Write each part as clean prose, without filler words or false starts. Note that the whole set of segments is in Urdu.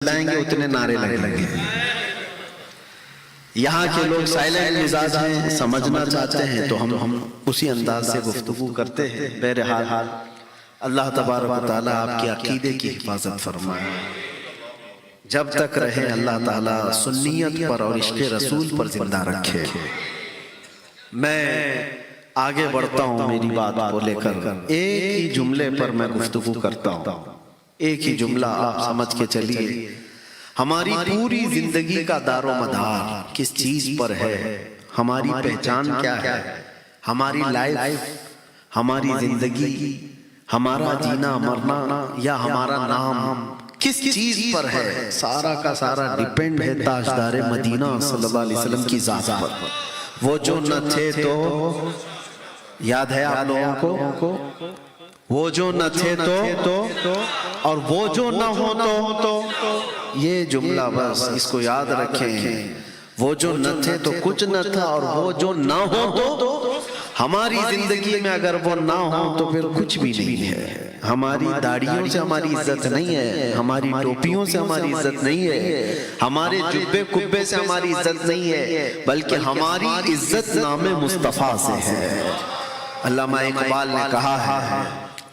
چلائیں گے اتنے نعرے لگیں گے۔ یہاں کے لوگ سائلنٹ مزاج ہیں، سمجھنا چاہتے ہیں تو ہم اسی انداز سے گفتگو کرتے ہیں۔ بہرحال اللہ تبارک و تعالیٰ آپ کے عقیدے کی حفاظت فرمائے، جب تک رہے اللہ تعالیٰ سنیت پر اور عشق رسول پر زندہ رکھے۔ میں آگے بڑھتا ہوں میری بات کو لے کر، ایک ہی جملے پر میں گفتگو کرتا ہوں، ایک ہی جملہ آپ سمجھ کے چلیے۔ ہماری پوری زندگی کا دار و مدار کس چیز پر ہے؟ ہماری پہچان کیا ہے؟ ہماری لائف، ہماری زندگی، ہمارا جینا مرنا یا ہمارا نام کس چیز پر ہے؟ سارا کا سارا ڈیپینڈ ہے تاجدار مدینہ صلی اللہ علیہ وسلم کی ذات پر۔ وہ جو نہ تھے تو یاد ہے آپ لوگوں کو، وہ جو نہ تھے تو اور وہ جو نہ ہو تو، یہ جملہ بس اس کو یاد رکھیں۔ وہ جو نہ تھے تو کچھ نہ تھا، اور وہ جو نہ ہو تو ہماری زندگی میں اگر وہ نہ ہو تو پھر کچھ بھی نہیں ہے۔ ہماری داڑھیوں سے ہماری عزت نہیں ہے، ہماری ٹوپیوں سے ہماری عزت نہیں ہے، ہمارے جبے کبے سے ہماری عزت نہیں ہے، بلکہ ہماری عزت نام مصطفیٰ سے ہے۔ علامہ اقبال نے کہا ہے،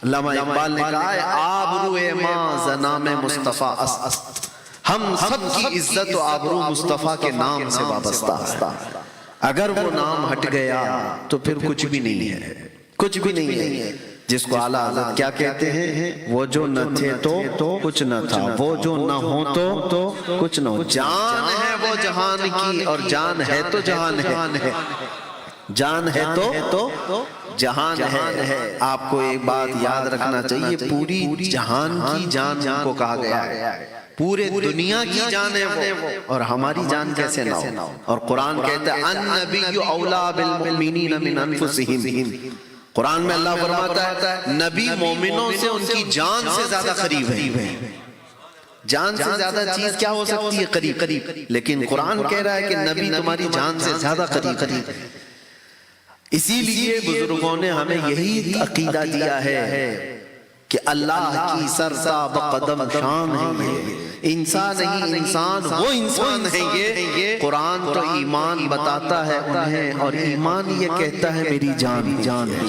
علامہ اقبال نے کہا ہے، آبرو ماں زنام مصطفیٰ است، ہم سب کی عزت و آبرو مصطفیٰ کے نام سے وابستہ ہے۔ اگر وہ نام ہٹ گیا تو پھر کچھ بھی نہیں ہے، کچھ بھی نہیں ہے۔ جس کو اعلیٰ حضرت کیا کہتے ہیں؟ وہ جو نہ تھے تو کچھ نہ تھا، وہ جو نہ ہو تو کچھ نہ ہو۔ جان ہے وہ جہان کی، اور جان ہے تو جہان ہے، جان ہے تو جہان ہے۔ آپ کو ایک بات یاد رکھنا چاہیے، پوری جہان کی جان کو کہا گیا ہے، پورے دنیا کی جان ہے وہ، اور ہماری جان کیسے نہ ہو؟ اور قرآن کہتا ہے النبی اولیٰ بالمؤمنین من انفسہم، قرآن میں اللہ فرماتا ہے نبی مومنوں سے ان کی جان سے زیادہ قریب ہے۔ جان سے زیادہ چیز کیا ہو سکتی ہے؟ قریب۔ لیکن قرآن کہہ رہا ہے کہ نبی تمہاری جان سے زیادہ قریب ہے۔ اسی لیے بزرگوں نے ہمیں یہی عقیدہ دیا ہے کہ اللہ کی سرتاب قدم شان ہے یہ، انسان نہیں انسان، وہ انسان ہے یہ۔ قرآن تو ایمان بتاتا ہے انہیں، اور ایمان یہ کہتا ہے میری جان ہے۔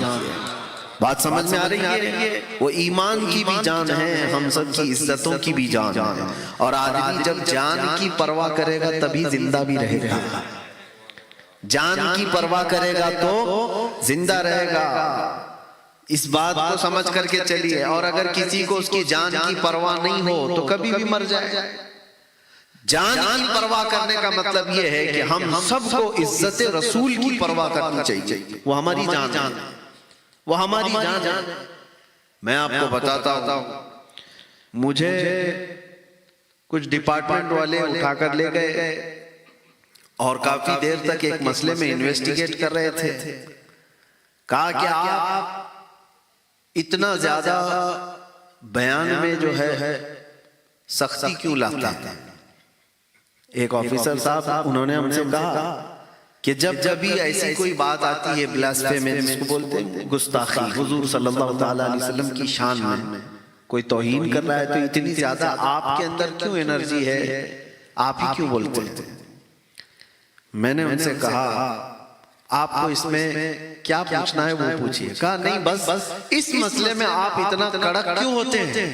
بات سمجھ میں آ رہی ہے؟ وہ ایمان کی بھی جان ہے، ہم سب کی عزتوں کی بھی جان ہے۔ اور آدمی جب جان کی پرواہ کرے گا تبھی زندہ بھی رہے گا، جان کی پرواہ کرے گا تو زندہ رہے گا۔ اس بات کو سمجھ کر کے چلیے۔ اور اگر کسی کو اس کی جان کی پرواہ نہیں ہو تو کبھی بھی مر جائے۔ جان کی پرواہ کرنے کا مطلب یہ ہے کہ ہم سب کو عزت رسول کی پرواہ کرنی چاہیے، وہ ہماری جان ہے، وہ ہماری جان ہے۔ میں آپ کو بتاتا ہوں، مجھے کچھ ڈپارٹمنٹ والے اٹھا کر لے گئے اور کافی دیر تک ایک مسئلے میں انویسٹیگیٹ کر رہے تھے۔ کہا کہ آپ اتنا زیادہ بیان میں جو ہے سختی کیوں لاتے ہیں؟ ایک آفیسر صاحب انہوں نے ہم سے کہا کہ جب بھی ایسی کوئی بات آتی ہے بلاسفیمی جس کو بولتے ہیں، گستاخی حضور صلی اللہ تعالیٰ علیہ وسلم کی شان میں کوئی توہین کر رہا ہے تو اتنی زیادہ آپ کے اندر کیوں انرجی ہے؟ آپ ہی کیوں بولتے ہیں؟ میں نے ان سے کہا آپ کو اس میں کیا پوچھنا ہے وہ پوچھئے۔ کہا نہیں، بس اس مسئلے میں آپ اتنا کڑک کیوں ہوتے ہیں؟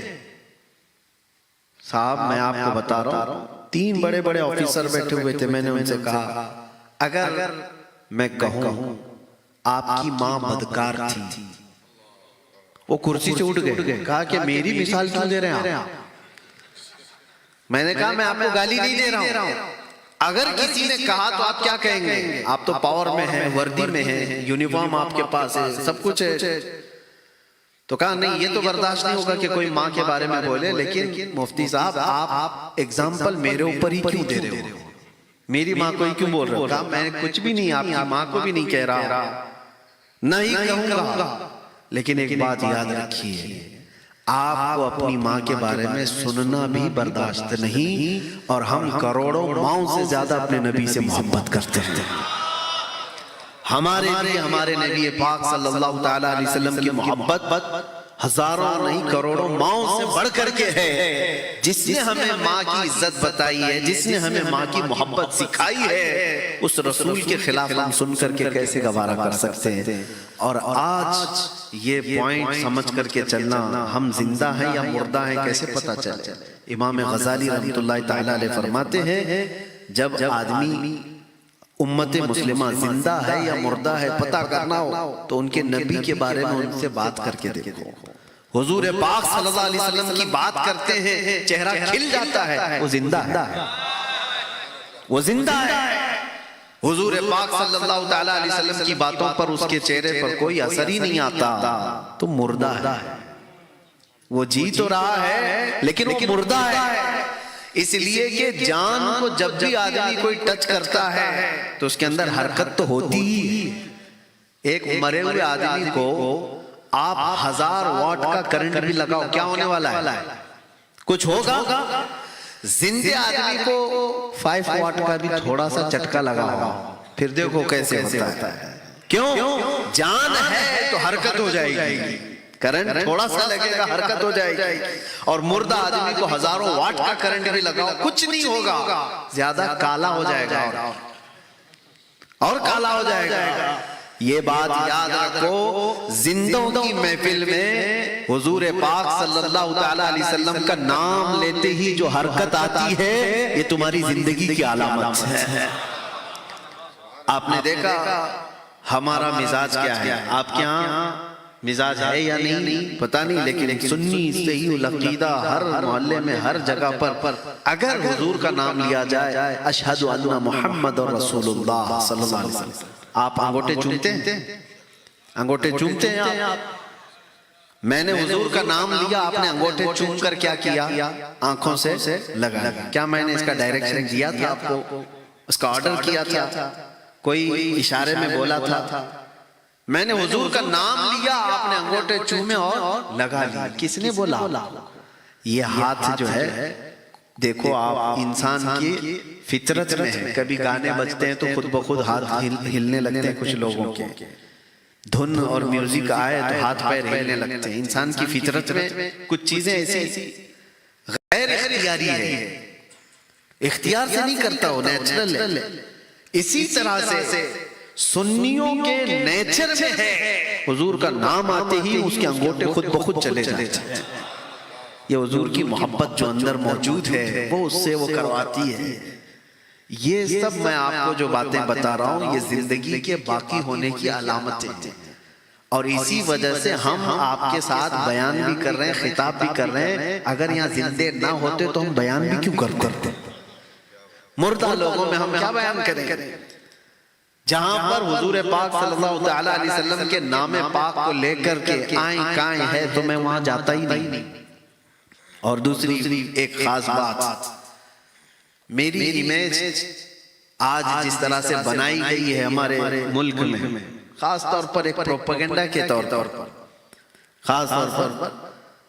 صاحب میں آپ کو بتا رہا ہوں، 3 بڑے بڑے آفیسر بیٹھے ہوئے تھے۔ میں نے ان سے کہا اگر میں کہوں آپ کی ماں بدکار تھی، وہ کرسی سے اٹھ گئے۔ کہا کہ میری مثال کیوں دے رہے ہیں آپ؟ میں نے کہا میں آپ کو گالی نہیں دے رہا ہوں، اگر کسی نے کہا تو آپ کیا کہیں گے؟ آپ تو پاور میں ہیں، وردی میں ہیں، یونیفارم آپ کے پاس ہے، سب کچھ ہے۔ تو کہا نہیں، یہ تو برداشت نہیں ہوگا کہ کوئی ماں کے بارے میں بولے، لیکن مفتی صاحب آپ ایگزامپل میرے اوپر ہی کیوں دے رہے ہو؟ میری ماں کو ہی کیوں بول رہے ہو؟ کہا میں کچھ بھی نہیں، آپ کی ماں کو بھی نہیں کہہ رہا، نہیں کہوں گا، لیکن ایک بات یاد رکھیے، آپ کو اپنی ماں کے بارے میں سننا بھی برداشت نہیں، اور ہم کروڑوں ماؤں سے زیادہ اپنے نبی سے محبت کرتے ہیں۔ ہمارے لیے ہمارے نبی پاک صلی اللہ تعالیٰ علیہ وسلم کی محبت ہزاروں نہیں کروڑوں ماؤں سے بڑھ کر کے ہے، جس نے ہمیں ماں کی عزت بتائی ہے، جس نے ہمیں ماں کی محبت سکھائی ہے، اس رسول کے خلاف ہم سن کر کے کیسے گوارا کر سکتے ہیں؟ اور آج یہ پوائنٹ سمجھ کر کے چلنا، ہم زندہ ہیں یا مردہ ہیں کیسے پتا چلے؟ امام غزالی رحمۃ اللہ تعالی علیہ فرماتے ہیں جب آدمی امت مسلمہ زندہ ہے یا مردہ ہے پتہ کرنا ہو تو ان کے نبی کے بارے میں ان سے بات کر کے دیکھو۔ حضور پاک صلی اللہ علیہ وسلم کی بات کرتے ہیں چہرہ کھل جاتا ہے، وہ زندہ ہے، وہ زندہ ہے۔ حضور پاک صلی اللہ تعالی علیہ وسلم کی باتوں پر اس کے چہرے پر کوئی اثر ہی نہیں آتا تو مردہ ہے۔ وہ جی تو رہا ہے لیکن وہ مردہ ہے، اس لیے کہ جان کو جب بھی آدمی کوئی ٹچ کرتا ہے تو اس کے اندر حرکت تو ہوتی ہی۔ ایک مرے ہوئے آدمی کو آپ 1000 واٹ کا کرنٹ بھی لگاؤ کیا ہونے والا ہے؟ کچھ ہوگا؟ زندے آدمی کو 5 واٹ کا بھی تھوڑا سا چٹکا لگاؤ پھر دیکھو کیسے ہوتا ہے۔ کیوں؟ جان ہے تو حرکت ہو جائے گی، کرنٹ تھوڑا سا لگے گا حرکت ہو جائے گی۔ اور مردہ آدمی کو 1000 واٹ کا کرنٹ بھی لگاؤ کچھ نہیں ہوگا، زیادہ کالا ہو جائے گا اور کالا ہو جائے گا۔ یہ بات یاد رکھو، زندوں کی محفل میں حضور پاک صلی اللہ تعالی علیہ وسلم کا نام لیتے ہی جو حرکت آتی ہے یہ تمہاری زندگی کی علامت ہے۔ آپ نے دیکھا ہمارا مزاج کیا ہے؟ آپ کے ہاں مزاج ہے یا نہیں پتہ نہیں، لیکن سنی صحیح العقیدہ ہر محلے میں ہر جگہ پر اگر حضور کا نام لیا جائے اشہد ان محمد رسول اللہ صلی اللہ علیہ وسلم، آپ انگوٹھے چومتے ہیں؟ انگوٹھے چومتے ہیں آپ؟ میں نے حضور کا نام لیا، آپ نے انگوٹھے چوم کر کیا کیا؟ آنکھوں سے لگا۔ کیا میں نے اس کا ڈائریکشن دیا تھا آپ کو؟ اس کا آرڈر کیا تھا؟ کوئی اشارے میں بولا تھا؟ میں نے حضور کا نام لیا، آپ نے انگوٹھے چومے اور لگا لیا۔ کس نے بولا؟ یہ ہاتھ جو ہے دیکھو آپ انسان کی فطرت میں ہے، کبھی گانے بجتے ہیں تو خود بخود ہاتھ ہلنے لگتے ہیں کچھ لوگوں کے، دھن اور میوزک آئے تو ہاتھ پیر ہلنے لگتے ہیں۔ انسان کی فطرت میں کچھ چیزیں ایسی غیر اختیاری ہے، اختیار سے نہیں کرتا، وہ نیچرل ہے۔ اسی طرح سے سنیوں کے نیچر میں ہے، حضور کا نام آتے ہی اس کے انگوٹھے خود بخود چلے جاتے ہیں۔ یہ حضور کی محبت جو اندر موجود ہے وہ اس سے وہ کرواتی ہے۔ یہ سب میں آپ کو جو باتیں بتا رہا ہوں یہ زندگی کے باقی ہونے کی علامتیں ہیں، اور اسی وجہ سے ہم آپ کے ساتھ بیان بھی کر رہے ہیں، خطاب بھی کر رہے ہیں۔ اگر یہاں زندے نہ ہوتے تو ہم بیان بھی کیوں کرتے؟ مردہ لوگوں میں ہم کیا بیان کریں؟ جہاں پر حضور پاک صلی اللہ تعالی علیہ وسلم کے نام پاک کو لے کر کے آئیں کائیں ہے تو میں وہاں جاتا ہی نہیں۔ اور دوسری ایک خاص بات، میری امیج آج جس طرح سے بنائی گئی ہے ہمارے ملک میں، خاص طور پر ایک پروپیگنڈا کے طور پر خاص طور پر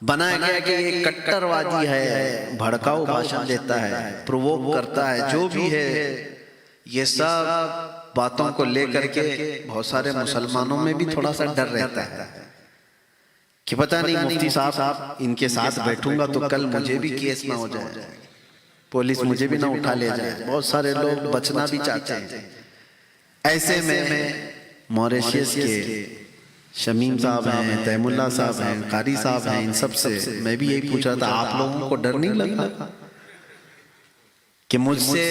بنایا گیا کہ یہ کٹر وادی ہے، بھڑکاؤ بھاشن دیتا ہے، پرووک کرتا ہے، جو بھی ہے یہ سب باتوں کو لے کر کے بہت سارے مسلمانوں میں بھی تھوڑا سا ڈر رہتا ہے کہ پتہ نہیں مفتی صاحب ان کے ساتھ بیٹھوں گا تو کل مجھے بھی کیس نہ ہو جائے، پولیس مجھے بھی نہ اٹھا لے جائے۔ بہت سارے لوگ بچنا بھی چاہتے ہیں۔ ایسے میں موریشیس کے شمیم صاحب ہیں، تیم اللہ صاحب ہیں، قاری صاحب ہیں، ان سب سے میں بھی یہی پوچھ رہا تھا آپ لوگوں کو ڈر نہیں لگا کہ مجھ سے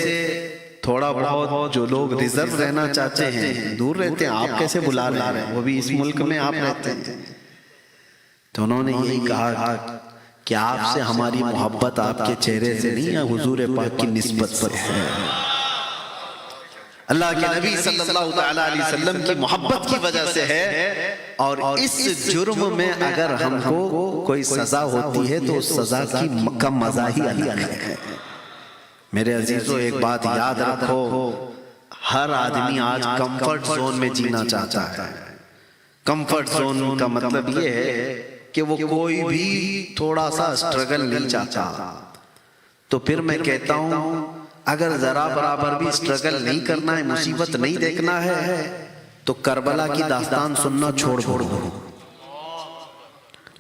تھوڑا بہت جو لوگ ریزرو رہنا چاہتے ہیں دور رہتے ہیں، آپ کیسے بلا رہے ہیں؟ وہ بھی اس ملک میں آپ رہتے ہیں۔ تو انہوں نے یہی کہا کہ آپ سے ہماری محبت آپ کے چہرے سے نہیں ہے، حضور پاک کی نسبت سے ہے۔ اللہ کے نبی صلی اللہ تعالی علیہ وسلم کی محبت کی وجہ سے ہے، اور اس جرم میں اگر ہم کو کوئی سزا ہوتی ہے تو اس سزا کا مزہ ہی الگ ہے۔ میرے عزیزو ایک بات یاد رکھو، ہر آدمی آج کمفرٹ زون میں جینا چاہتا ہے۔ کمفرٹ زون کا مطلب یہ ہے کہ وہ کوئی بھی تھوڑا سا اسٹرگل نہیں چاہتا۔ تو پھر میں کہتا ہوں اگر ذرا برابر بھی اسٹرگل نہیں کرنا ہے، مصیبت نہیں دیکھنا ہے، تو کربلا کی داستان سننا چھوڑ دو۔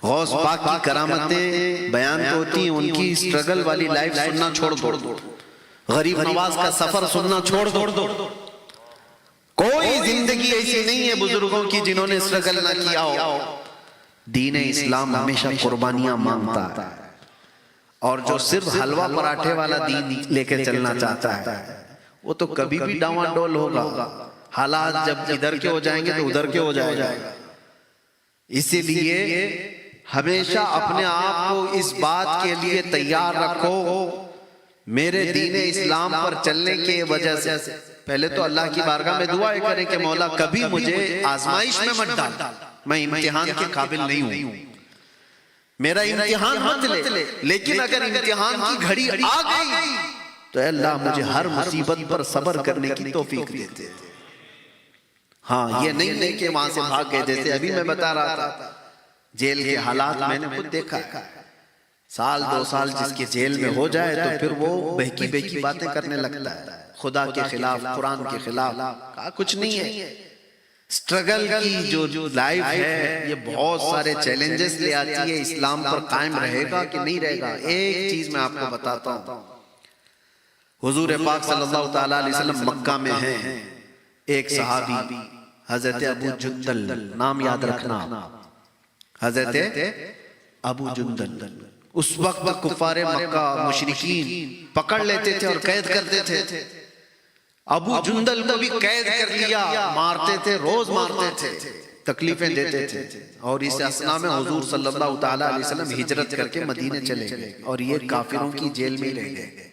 غوث پاک کی کرامتیں بیان تو ہوتی ہیں، ان کی اسٹرگل والی لائف سننا چھوڑ دو، غریب نواز کا سفر سننا چھوڑ دو. کوئی زندگی ایسی نہیں ہے بزرگوں کی جنہوں نے اسٹرگل نہ کیا ہو. دین اسلام ہمیشہ قربانیاں مانگتا ہے، اور جو صرف حلوہ پراٹھے والا دین لے کے چلنا چاہتا ہے وہ تو کبھی بھی ڈاواں ڈول ہوگا. حالات جب ادھر کے ہو جائیں گے تو ادھر کے ہو جائے گا. اسی لیے ہمیشہ اپنے آپ کو اس بات کے لیے تیار رکھو، میرے دین اسلام پر چلنے کی وجہ سے پہلے تو اللہ کی بارگاہ میں دعا کریں کہ مولا کبھی مجھے آزمائش میں مت ڈال، میں امتحان کے قابل نہیں ہوں، میرا امتحان مت لے. لیکن اگر امتحان کی گھڑی آ گئی تو اے اللہ مجھے ہر مصیبت پر صبر کرنے کی توفیق دیتے. ہاں، یہ نہیں کہ وہاں سے بھاگ گئے. جیسے ابھی میں بتا رہا تھا جیل کے حالات میں نے خود دیکھا ہے. سال 2 سال جس کے جیل میں ہو جائے تو پھر وہ بہکی باتیں کرنے لگتا ہے، خدا کے خلاف، قرآن کے خلاف. کہا کچھ نہیں ہے. اسٹرگل کی جو لائف ہے یہ بہت سارے چیلنجز لے آتی ہے. اسلام پر قائم رہے گا کہ نہیں رہے گا؟ ایک چیز میں آپ کو بتاتا ہوں. حضور پاک صلی اللہ تعالیٰ علیہ وسلم مکہ میں ہیں. ایک صحابی حضرت ابو جندل، نام یاد رکھنا، حضرت ابو جندل. اس وقت کفار مکہ مشرکین پکڑ لیتے تھے اور قید کرتے تھے. ابو جندل کو بھی قید کر لیا، مارتے تھے، روز مارتے تھے، تکلیفیں دیتے تھے. اور اس اثنا میں حضور صلی اللہ تعالیٰ علیہ وسلم ہجرت کر کے مدینے چلے گئے اور یہ کافروں کی جیل میں رہ گئے.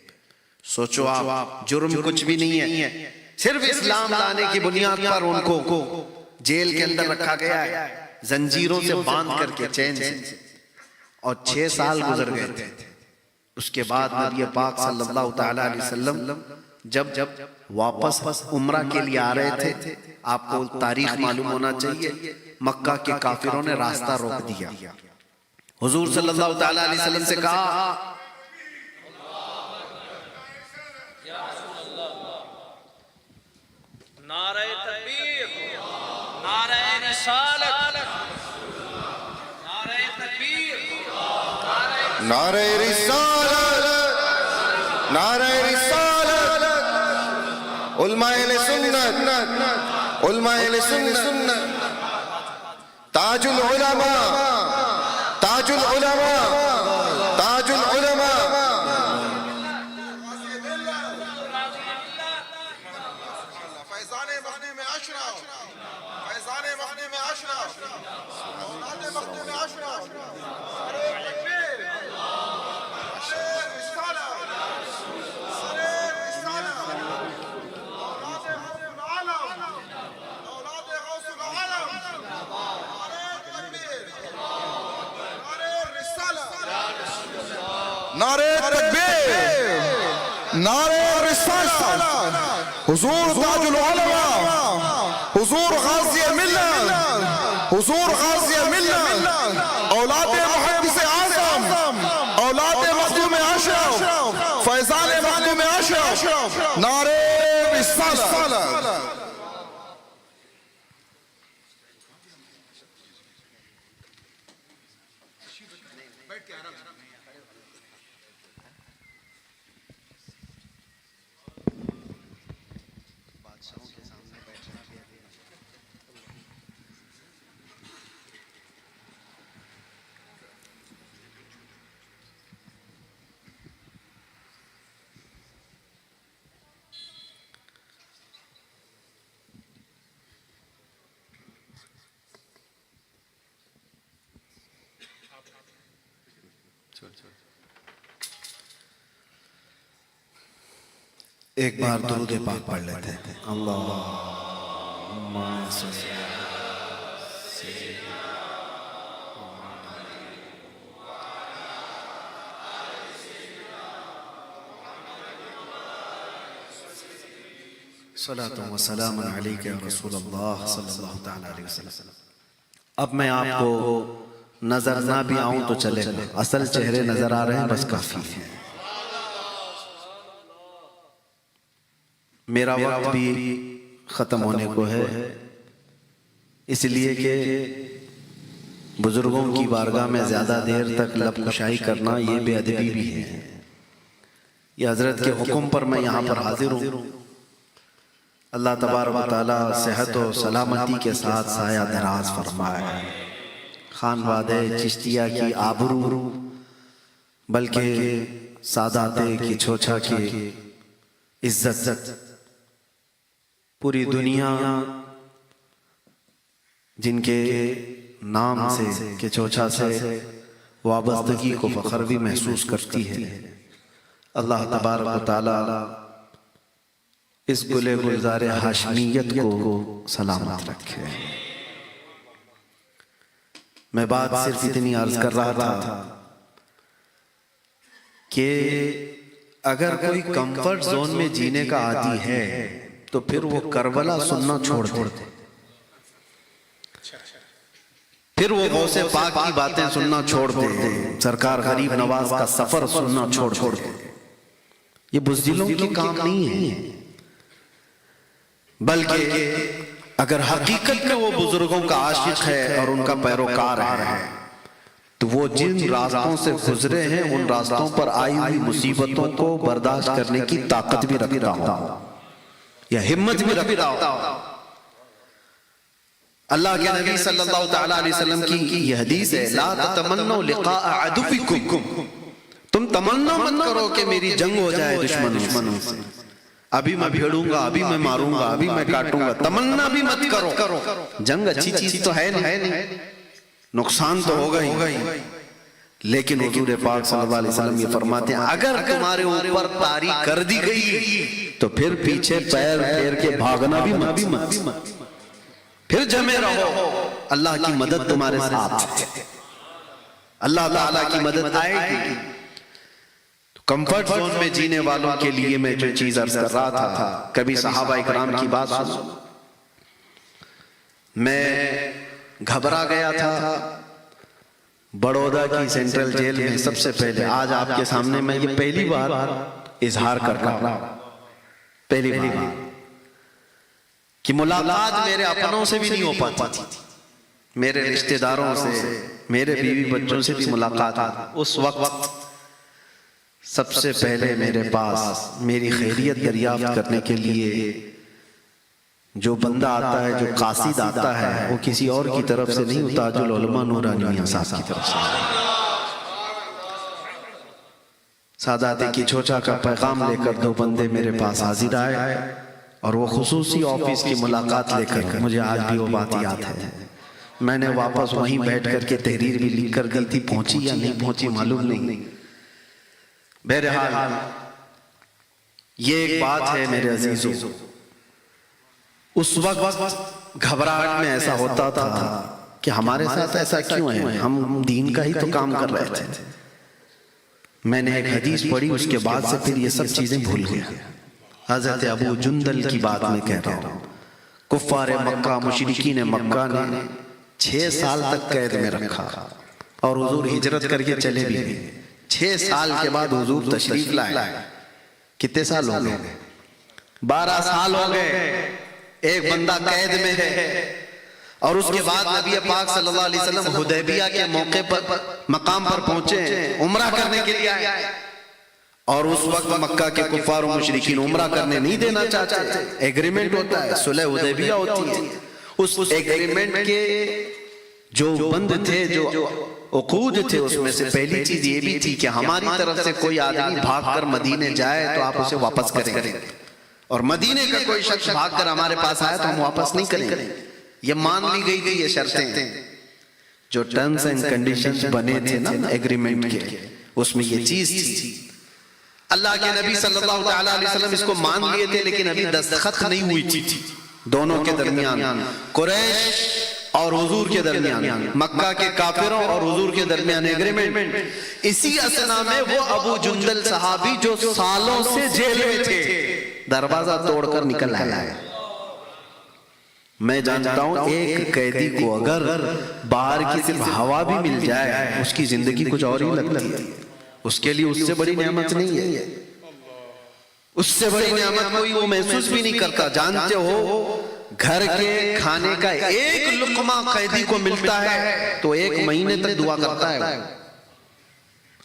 سوچو آپ، جرم کچھ بھی نہیں ہے، صرف اسلام لانے کی بنیاد پر ان کو جیل کے اندر رکھا گیا ہے، زنجیروں سے باندھ کر کے، چین سے. اور 6 سال گزر گئے تھے. اس کے بعد نبی پاک صلی اللہ تعالیٰ علیہ وسلم جب واپس عمرہ کے لیے آ رہے تھے، آپ کو تاریخ معلوم ہونا چاہیے، مکہ کے کافروں نے راستہ روک دیا. حضور صلی اللہ تعالیٰ علیہ وسلم سے کہا نعرہ تکبیر، نعرہ رسالت، نعرہ تکبیر، نعرہ رسالت، نعرہ رسالت. علماء اہل سنت، علماء اہل سنت، تاج العلماء، تاج العلماء، تاج العلماء. فیضان مخدوم اشرف، فیضان مخدوم اشرف، اولاد مخدوم اشرف. نعرہ تکبیر، نعرہ رسالت. حضور تاج العلماء، حضور غازی ملت، حضور غازی ملت، اولاد محدث اعظم، اولاد مخدوم اشرف، فیضان مخدوم اشرف. نعرہ رسالت. ایک بار درود پاک پڑھ لیتے ہیں. اللہم صلی صلاۃ و سلام علیک یا رسول اللہ صلی اللہ تعالیٰ علیہ وسلم. اب میں آپ کو نظر نہ بھی آؤں تو چلے گا، اصل چہرے نظر آ رہے ہیں بس کافی ہے. میرا وقت بھی ختم ہونے کو ہے، اس لیے کہ بزرگوں کی بارگاہ میں زیادہ دیر تک لب کشائی کرنا یہ بے ادبی بھی ہے۔ یہ حضرت کے حکم پر میں یہاں پر حاضر ہوں۔ اللہ تبارک و تعالی صحت و سلامتی کے ساتھ سایہ دراز فرمائے، خانوادہ چشتیہ کی آبرو بلکہ سادات کی چھوچا کی عزت، پوری دنیا جن کے نام سے کہ چوچا سے وابستگی کو فخر بھی محسوس کرتی ہے، اللہ تبارک و تعالی اس گل گلزار ہاشمیت کو سلامت رکھے۔ میں بات صرف اتنی عرض کر رہا تھا کہ اگر کوئی کمفرٹ زون میں جینے کا عادی ہے تو پھر وہ کربلا سننا چھوڑ دے، پھر وہ غوث پاک کی باتیں سننا چھوڑ دے، سرکار غریب نواز کا سفر سننا چھوڑ دے۔ یہ بزدلوں کی کام نہیں ہے، بلکہ اگر حقیقت میں وہ بزرگوں کا عاشق ہے اور ان کا پیروکار ہے تو وہ جن راستوں سے گزرے ہیں ان راستوں پر آئی ہوئی مصیبتوں کو برداشت کرنے کی طاقت بھی رکھتا ہوں یا ہمت بھی رکھتا ہوں۔ اللہ کے نبی صلی اللہ تعالیٰ علیہ وسلم کی یہ حدیث ہے، لا تتمنوا لقاء عدوکم، تم تمنا مت کرو کہ میری جنگ ہو جائے دشمنوں سے، ابھی میں بھیڑوں گا، ابھی میں ماروں گا، ابھی میں کاٹوں گا، تمنا بھی مت کرو۔ جنگ اچھی چیز تو ہے نہیں، نقصان تو ہوگا ہی، لیکن حضور پاک صلی اللہ علیہ وسلم یہ فرماتے ہیں اگر تمہارے اوپر طاری کر دی گئی تو پھر پیچھے پیر پھیر کے بھاگنا بھی مت، پھر جمے رہو، اللہ کی مدد تمہارے ساتھ ہے، اللہ تعالیٰ کی مدد آئے گی۔ کمفرٹ زون میں جینے والوں کے لیے میں جو چیز عرض کر رہا تھا، کبھی صحابہ اکرام کی بات سنو، میں گھبرا گیا تھا بڑودہ کی سینٹرل جیل میں سب سے پہلے، آج آپ کے سامنے میں یہ پہلی بار اظہار کر رہا ہوں، پہلی بار کہ ملاقات میرے اپنوں سے بھی نہیں ہو پاتی تھی، میرے رشتہ داروں سے، میرے بیوی بچوں سے بھی ملاقات آتی۔ اس وقت سب سے پہلے میرے پاس میری خیریت دریافت کرنے کے لیے جو بندہ آتا ہے، جو قاصد آتا ہے، وہ کسی اور کی طرف سے نہیں، تاج العلماء نورانی میاں صاحب کی طرف سے۔ سادات کی چھوچا کا پیغام لے کر دو بندے میرے پاس حاضر آئے اور وہ خصوصی آفس کی ملاقات لے کر، مجھے آج بھی وہ بات یاد ہے، میں نے واپس وہیں بیٹھ کر کے تحریر بھی لکھ کر دی تھی، پہنچی یا نہیں پہنچی معلوم نہیں۔ بہرحال یہ ایک بات ہے میرے عزیزوں، اس وقت گھبراہٹ میں ایسا ہوتا تھا کہ ہمارے ساتھ ایسا کیوں ہے، ہم دین کا ہی تو کام کر رہے تھے۔ میں نے ایک حدیث پڑھی، اس کے بعد سے پھر یہ سب چیزیں بھول گیا۔ حضرت ابو جندل کی بات میں کہہ رہا ہوں، کفار مکہ، مشرکین مکہ نے 6 سال تک قید میں رکھا اور حضور ہجرت کر کے چلے بھی گئے۔ 6 سال کے بعد حضور تشریف لائے، کتنے سال ہو گئے؟ 12 سال ہو گئے، ایک بندہ قید میں ہے، اور اس کے بعد نبی پاک صلی اللہ علیہ وسلم حدیبیہ کے موقع پر مقام پر پہنچے، عمرہ کرنے کے لیے آئے، اور اس وقت مکہ کے کفار و مشرکین عمرہ کرنے نہیں دینا چاہتے، ایگریمنٹ ہوتا ہے، صلح حدیبیہ ہوتی ہے، اس ایگریمنٹ کے جو بند تھے، جو عقود تھے، اس میں سے پہلی چیز یہ بھی تھی کہ ہماری طرف سے کوئی آدمی بھاگ کر مدینے جائے تو آپ اسے واپس کریں گے، اور مدینے کا کوئی شخص بھاگ کر ہمارے پاس آیا تو ہم واپس نہیں کریں گے۔ یہ مان لی گئی تھی یہ شرطیں، جو ٹرمز اینڈ کنڈیشنز بنے تھے نا ایگریمنٹ کے، اس میں یہ چیز تھی۔ اللہ کے نبی صلی اللہ تعالیٰ علیہ وسلم اس کو مان لیے تھے، لیکن ابھی دستخط نہیں ہوئی تھی دونوں کے درمیان، قریش اور حضور کے درمیان، مکہ کے کافروں اور حضور کے درمیان ایگریمنٹ۔ اسی اسنا میں وہ ابو جندل صحابی جو سالوں سے جیل میں تھے، دروازہ توڑ کر نکل آئے۔ میں جانتا ہوں ایک قیدی کو اگر باہر کی صرف ہوا بھی مل جائے، اس کی زندگی کچھ اور ہی لگتی ہے، اس کے لیے اس سے بڑی نعمت نہیں ہے، اس سے بڑی نعمت کوئی وہ محسوس بھی نہیں کرتا۔ جانتے ہو گھر کے کھانے کا ایک لقمہ قیدی کو ملتا ہے تو 1 مہینے تک دعا کرتا ہے.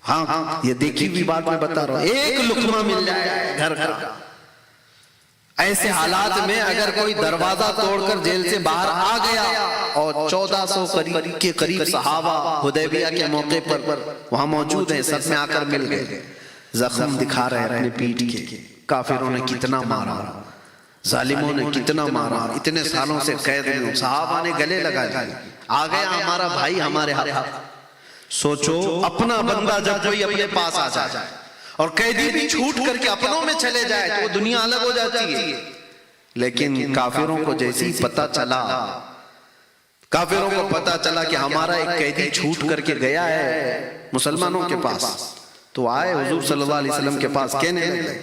ہاں یہ دیکھی ہوئی بات میں بتا رہا ہوں, ایک لقمہ مل جائے گھر کا. ایسے حالات میں اگر کوئی دروازہ توڑ کر جیل سے باہر آ گیا اور 1400 کے قریب صحابہ حدیبیہ کے موقع پر وہاں موجود ہیں, سب میں آ کر مل گئے, زخم دکھا رہے ہیں اپنے پیٹھ کے, کافروں نے کتنا مارا, ظالموں نے کتنا مارا, اتنے سالوں سے قید میں, صحابہ نے گلے لگا دیے, آ گیا ہمارا بھائی ہمارے ہاتھ. سوچو اپنا بندہ جب کوئی اپنے پاس آ جائے اور قیدی بھی چھوٹ کر کے اپنوں میں چلے جائے تو وہ دنیا الگ ہو جاتی ہے. لیکن کافروں کو جیسی پتہ چلا, کافروں کو پتہ چلا کہ ہمارا ایک قیدی چھوٹ کر کے گیا ہے مسلمانوں کے پاس, تو آئے حضور صلی اللہ علیہ وسلم کے پاس کہنے لگے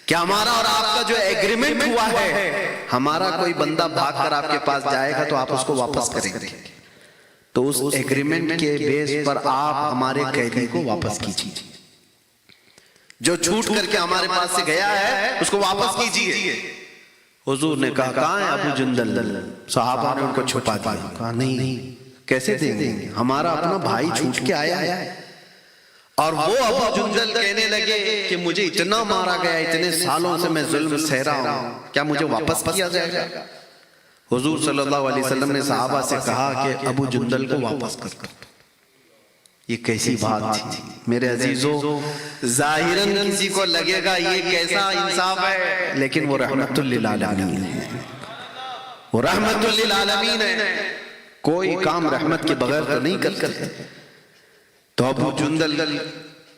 کہ ہمارا اور آپ کا جو ایگریمنٹ ہوا ہے, ہمارا کوئی بندہ بھاگ کر آپ کے پاس جائے گا تو آپ اس کو واپس کریں گے, تو اس ایگریمنٹ کے بیس پر آپ ہمارے قیدی کو واپس کیجیے, جو چھوٹ کر کے ہمارے پاس سے گیا ہے اس کو واپس کیجیے. حضور نے کہا کہاں ہے ابو جندل؟ صحابہ نے ان کو چھپا دیا, کہا نہیں کیسے دیں گے, ہمارا اپنا بھائی چھوٹ کے آیا ہے. اور وہ ابو جندل کہنے لگے کہ مجھے اتنا مارا گیا, اتنے سالوں سے میں ظلم سہ رہا ہوں, کیا مجھے واپس کیا جائے گا؟ حضور صلی اللہ علیہ وسلم نے صحابہ سے کہا کہ ابو جندل کو واپس کر دو. یہ کیسی بات تھی میرے عزیزو, ظاہراً کسی کو لگے گا یہ کیسا انصاف ہے, لیکن وہ رحمت للعالمین ہے, وہ رحمت للعالمین ہے, کوئی کام رحمت کے بغیر تو نہیں کرتے. تو ابو جندل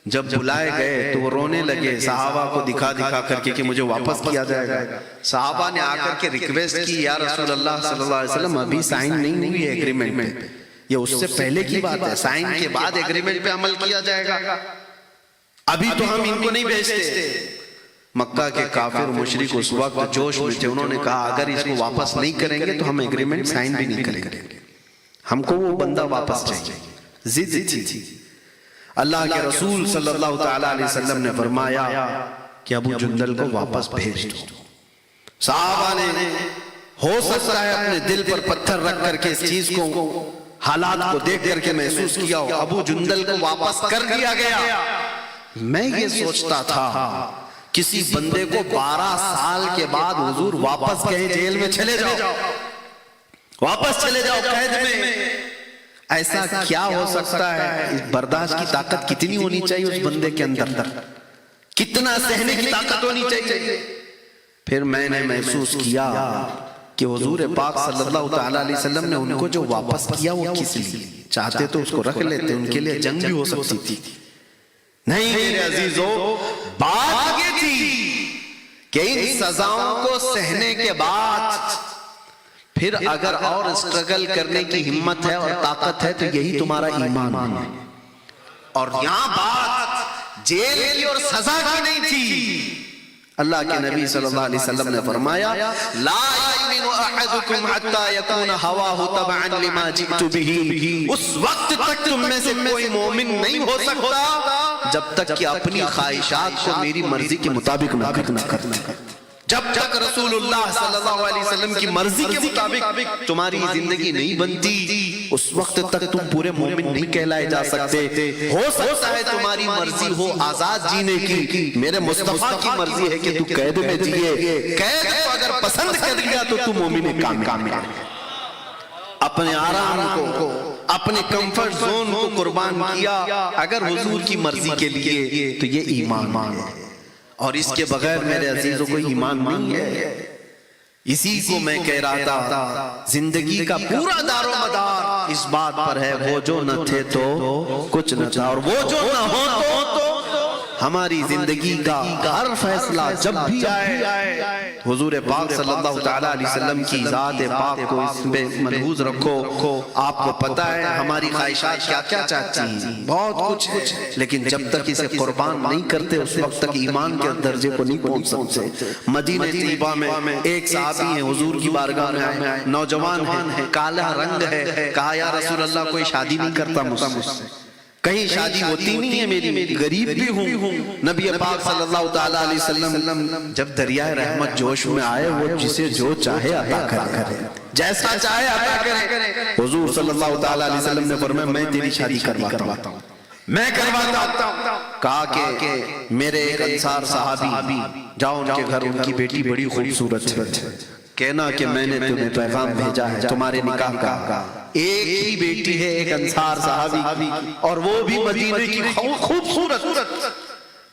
جب بلائے گئے تو وہ رونے لگے, صحابہ کو دکھا دکھا کر کے کہ مجھے واپس کیا جائے گا. صحابہ نے آ کر کے ریکویسٹ کی, یا رسول اللہ صلی اللہ علیہ وسلم ابھی سائن نہیں ہوئی ہے ایگریمنٹ میں, یہ اس سے پہلے کی بات ہے, سائن کے بعد ایگریمنٹ پہ عمل کیا جائے گا, ابھی تو ہم ان کو نہیں بھیجتے. مکہ کے کافر مشرک اس وقت جوش میں تھے, انہوں نے کہا اگر اس کو واپس نہیں کریں گے تو ہم ایگریمنٹ سائن بھی نہیں کریں گے, ہم کو وہ بندہ واپس چاہیے. ضد تھی. اللہ کے رسول صلی اللہ تعالیٰ علیہ وسلم نے فرمایا کہ ابو جندل کو واپس بھیج دو. صحابہ نے ہو سکتا ہے اپنے دل پر پتھر رکھ کر کے اس چیز کو, حالات کو دیکھ کر کے محسوس کیا ہو, ابو جندل کو واپس کر دیا گیا. میں یہ سوچتا تھا کسی بندے کو 12 سال کے بعد حضور واپس کہیں جیل میں چلے جاؤ, واپس چلے جاؤ قید میں, ایسا کیا ہو سکتا ہے؟ برداشت کی طاقت کتنی ہونی چاہیے اس بندے کے اندر, کتنا سہنے کی طاقت ہونی چاہیے. پھر میں نے محسوس کیا کہ حضور پاک صلی اللہ تعالیٰ علیہ وسلم نے ان کو جو واپس کیا وہ کس لیے, چاہتے تو اس کو رکھ لیتے, ان کے لیے جنگ بھی ہو سکتی تھی. نہیں میرے عزیزو, بات یہ تھی کہ ان سزاؤں کو سہنے کے بعد پھر اگر اور اسٹرگل کرنے کی ہمت ہے اور طاقت ہے تو یہی تمہارا ایمان ہے. اور یہاں بات جیل کی اور سزا کی نہیں تھی. اللہ کے نبی صلی اللہ علیہ وسلم نے فرمایا لا یؤمن احدکم حتی یکون ہواہ تبعا لما جئت بہ, اس وقت تک تم میں سے کوئی مومن نہیں ہو سکتا جب تک کہ اپنی خواہشات کو میری مرضی کے مطابق نہ کرنا. جب تک رسول اللہ صلی اللہ علیہ وسلم کی مرضی کے مطابق تمہاری زندگی نہیں بنتی, اس وقت تک تم پورے مومن نہیں کہلائے جا سکتے. ہو سکتا ہے تمہاری مرضی ہو آزاد جینے کی, میرے مصطفیٰ کی مرضی ہے کہ تو قید میں جیے, قید کو اگر پسند کر لیا تو تو مومن کامل. اپنے آرام کو, اپنے کمفرٹ زون کو قربان کیا اگر حضور کی مرضی کے لیے, تو یہ ایمان ہے. اور اس کے بغیر میرے عزیزوں کو ایمان نہیں ہے. اسی کو میں کہہ رہا تھا, زندگی کا پورا دار و مدار اس بات پر ہے, وہ جو نہ تھے تو کچھ نہ تھا, اور وہ جو نہ ہو تو ہماری زندگی کا ہر فیصلہ جب بھی آئے حضور پاک صلی اللہ تعالیٰ علیہ وسلم کی ذات پاک کو اس میں ملحوظ رکھو. آپ کو پتا ہے ہماری خواہشات کیا کیا چاہتی ہیں, بہت کچھ ہے, لیکن جب تک اسے قربان نہیں کرتے اس وقت تک ایمان کے درجے کو نہیں پہنچ سکتے. مدینہ طیبہ میں ایک صحابی ہیں, حضور کی بارگاہ میں آئے, نوجوان ہیں, کالا رنگ ہے, کہا یا رسول اللہ کوئی شادی نہیں کرتا مجھ سے. کہیں شادی ہوتی نہیں ہے میری، غریب بھی ہوں. نبی پاک صلی اللہ تعالیٰ علیہ وسلم جب دریائے رحمت جوش میں آئے، وہ جسے جو چاہے عطا کرے، جیسا چاہے عطا کرے. حضور صلی اللہ تعالیٰ علیہ وسلم نے فرمایا میں تیری شادی کرواتا ہوں، میں کرواتا ہوں. کہا کہ میرے ایک انصار صحابی جاؤ ان کے گھر، ان کی بیٹی بڑی خوبصورت ہے، کہنا کہ میں نے تمہیں پیغام بھیجا ہے تمہارے نکاح کا. ایک ہی بیٹی ہے ایک انصار صحابی کی، اور وہ بھی مدینے کی خوبصورت،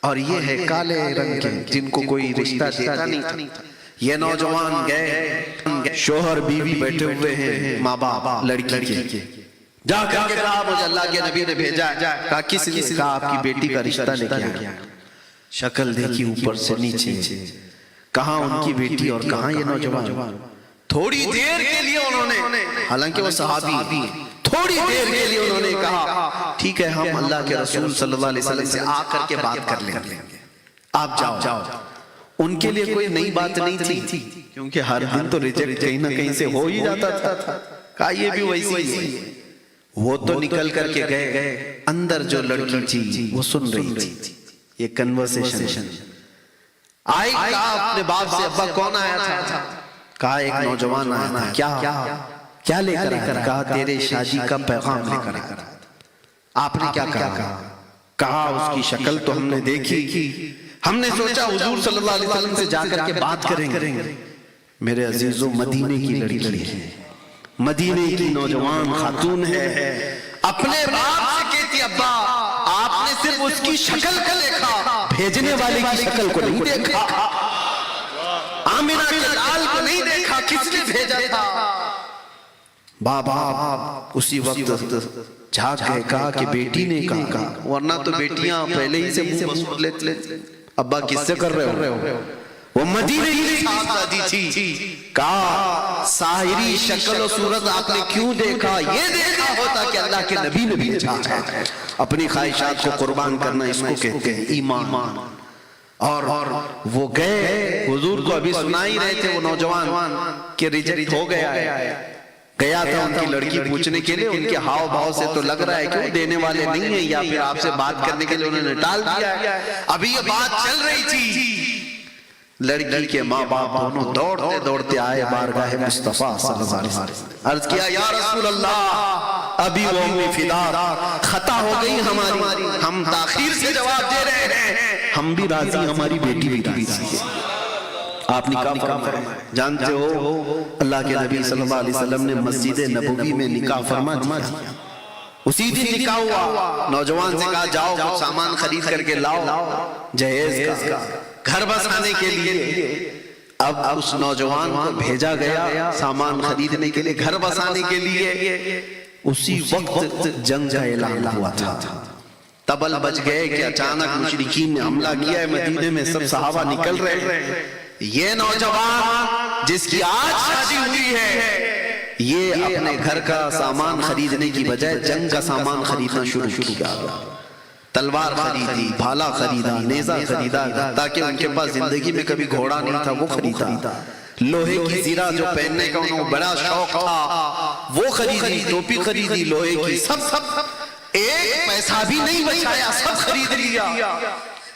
اور یہ ہے کالے رنگ کے جن کو کوئی رشتہ دیتا نہیں تھا. یہ نوجوان گئے، شوہر بیوی بیٹھے ہوئے ہیں، ماں باپ لڑکی کے، جا کر کے کہا مجھے اللہ کے نبی نے بھیجا ہے. کہا کس نے؟ کہا آپ کی بیٹی کا رشتہ لے کے آیا. شکل دیکھی اوپر سے نیچے، کہاں ان کی بیٹی اور کہاں یہ نوجوان. تھوڑی دیر کے لیے انہوں نے، حالانکہ وہ صحابی، تھوڑی دیر کے لیے انہوں نے کہا ٹھیک ہے ہم اللہ کے رسول صلی اللہ علیہ وسلم سے آ کر کے بات کر لیں گے، آپ جاؤ. ان کے لیے کوئی نئی بات نہیں تھی، کیونکہ ہر دن تو ریجیکٹ کہیں نہ کہیں سے ہو ہی جاتا تھا. کہا یہ بھی ویسی ہے. وہ تو نکل کر کے گئے، اندر جو لڑکی تھی وہ سن رہی تھی یہ کنورسیشن. آئی، کہا اپنے باپ سے ابا کون آیا تھا؟ کہا ایک نوجوان آیا تھا. کیا لے کر آیا؟ کہا تیرے شادی کا پیغام لے کر آیا. آپ نے کیا کہا؟ کہا اس کی شکل تو ہم نے دیکھی، ہم نے سوچا حضور صلی اللہ علیہ وسلم سے جا کر کے بات کریں گے. میرے عزیزو مدینے کی لڑکی ہے، مدینے کی نوجوان خاتون ہے، اپنے باپ سے کہتی ابا آپ نے صرف اس کی شکل کو دیکھا، بھیجنے والے کی شکل کو نہیں دیکھا، آمینہ کے لال کو نہیں دیکھا، کس نے بھیجا تھا؟ بابا اسی وقت جھاگ گئے، کہا کہ بیٹی نے کہا، ورنہ تو بیٹیاں پہلے ہی سے منہ مسود لیتے. ابا کس سے کر رہے ہو؟ وہ مدینے کی صاحبزادی تھی. کہا ساحری شکل و صورت آپ نے کیوں دیکھا؟ یہ دیکھا ہوتا کہ اللہ کے نبی نے بھیجا ہے. اپنی خواہشات کو قربان کرنا اس کو کہتے ہیں ایمان. اور وہ گئے، حضور کو ابھی سنا ہی رہے تھے وہ نوجوان کہ ریجیکٹ ہو گیا ہے. گیا تھا ان کی لڑکی پوچھنے کے لیے، ان کے ہاؤ بھاؤ سے تو لگ رہا ہے کہ وہ دینے والے نہیں ہیں، یا پھر آپ سے بات کرنے کے لیے انہوں نے ٹال دیا ہے. ابھی یہ بات چل رہی تھی، لڑکی کے ماں باپ دونوں دوڑتے دوڑتے آئے بارگاہ مصطفیٰ صلی اللہ علیہ وسلم. عرض کیا یا رسول اللہ ابھی وہ امی فدا خطا ہو گئی ہماری، ہم تاخیر سے جواب دے رہے ہیں، ہم بھی راضی، ہماری بیٹی بھی راضی ہے. آپ نکاح فرمائے. جانتے ہو اللہ کے نبی صلی اللہ علیہ وسلم نے مسجد نبوی میں نکاح فرما دیا. اسی دن نکاح ہوا. نوجوان سے کہا جاؤ کچھ سامان خرید کر کے لاؤ جہیز کا، گھر بسانے کے لیے. اب اس نوجوان کو بھیجا گیا سامان خریدنے کے لیے، گھر بسانے کے لیے. اسی وقت جنگ کا اعلان ہوا تھا. تبل بج گئے کہ اچانک مشرکین نے حملہ کیا ہے مدینے میں. سب صحابہ نکل رہے ہیں. یہ نوجوان جس کی آج شادی ہوئی ہے، یہ اپنے گھر کا سامان خریدنے کی بجائے جنگ کا سامان خریدنا شروع کیا. تلوار خریدی، بھالا خریدا، نیزہ خریدا، تاکہ ان کے پاس زندگی میں کبھی گھوڑا نہیں تھا وہ خریدا. لوہے کی زیرہ جو پہننے کا انہوں بڑا شوق تھا وہ خریدی، ٹوپی خریدی لوہے کی. سب ایک پیسہ بھی نہیں بچایا، سب خرید لیا.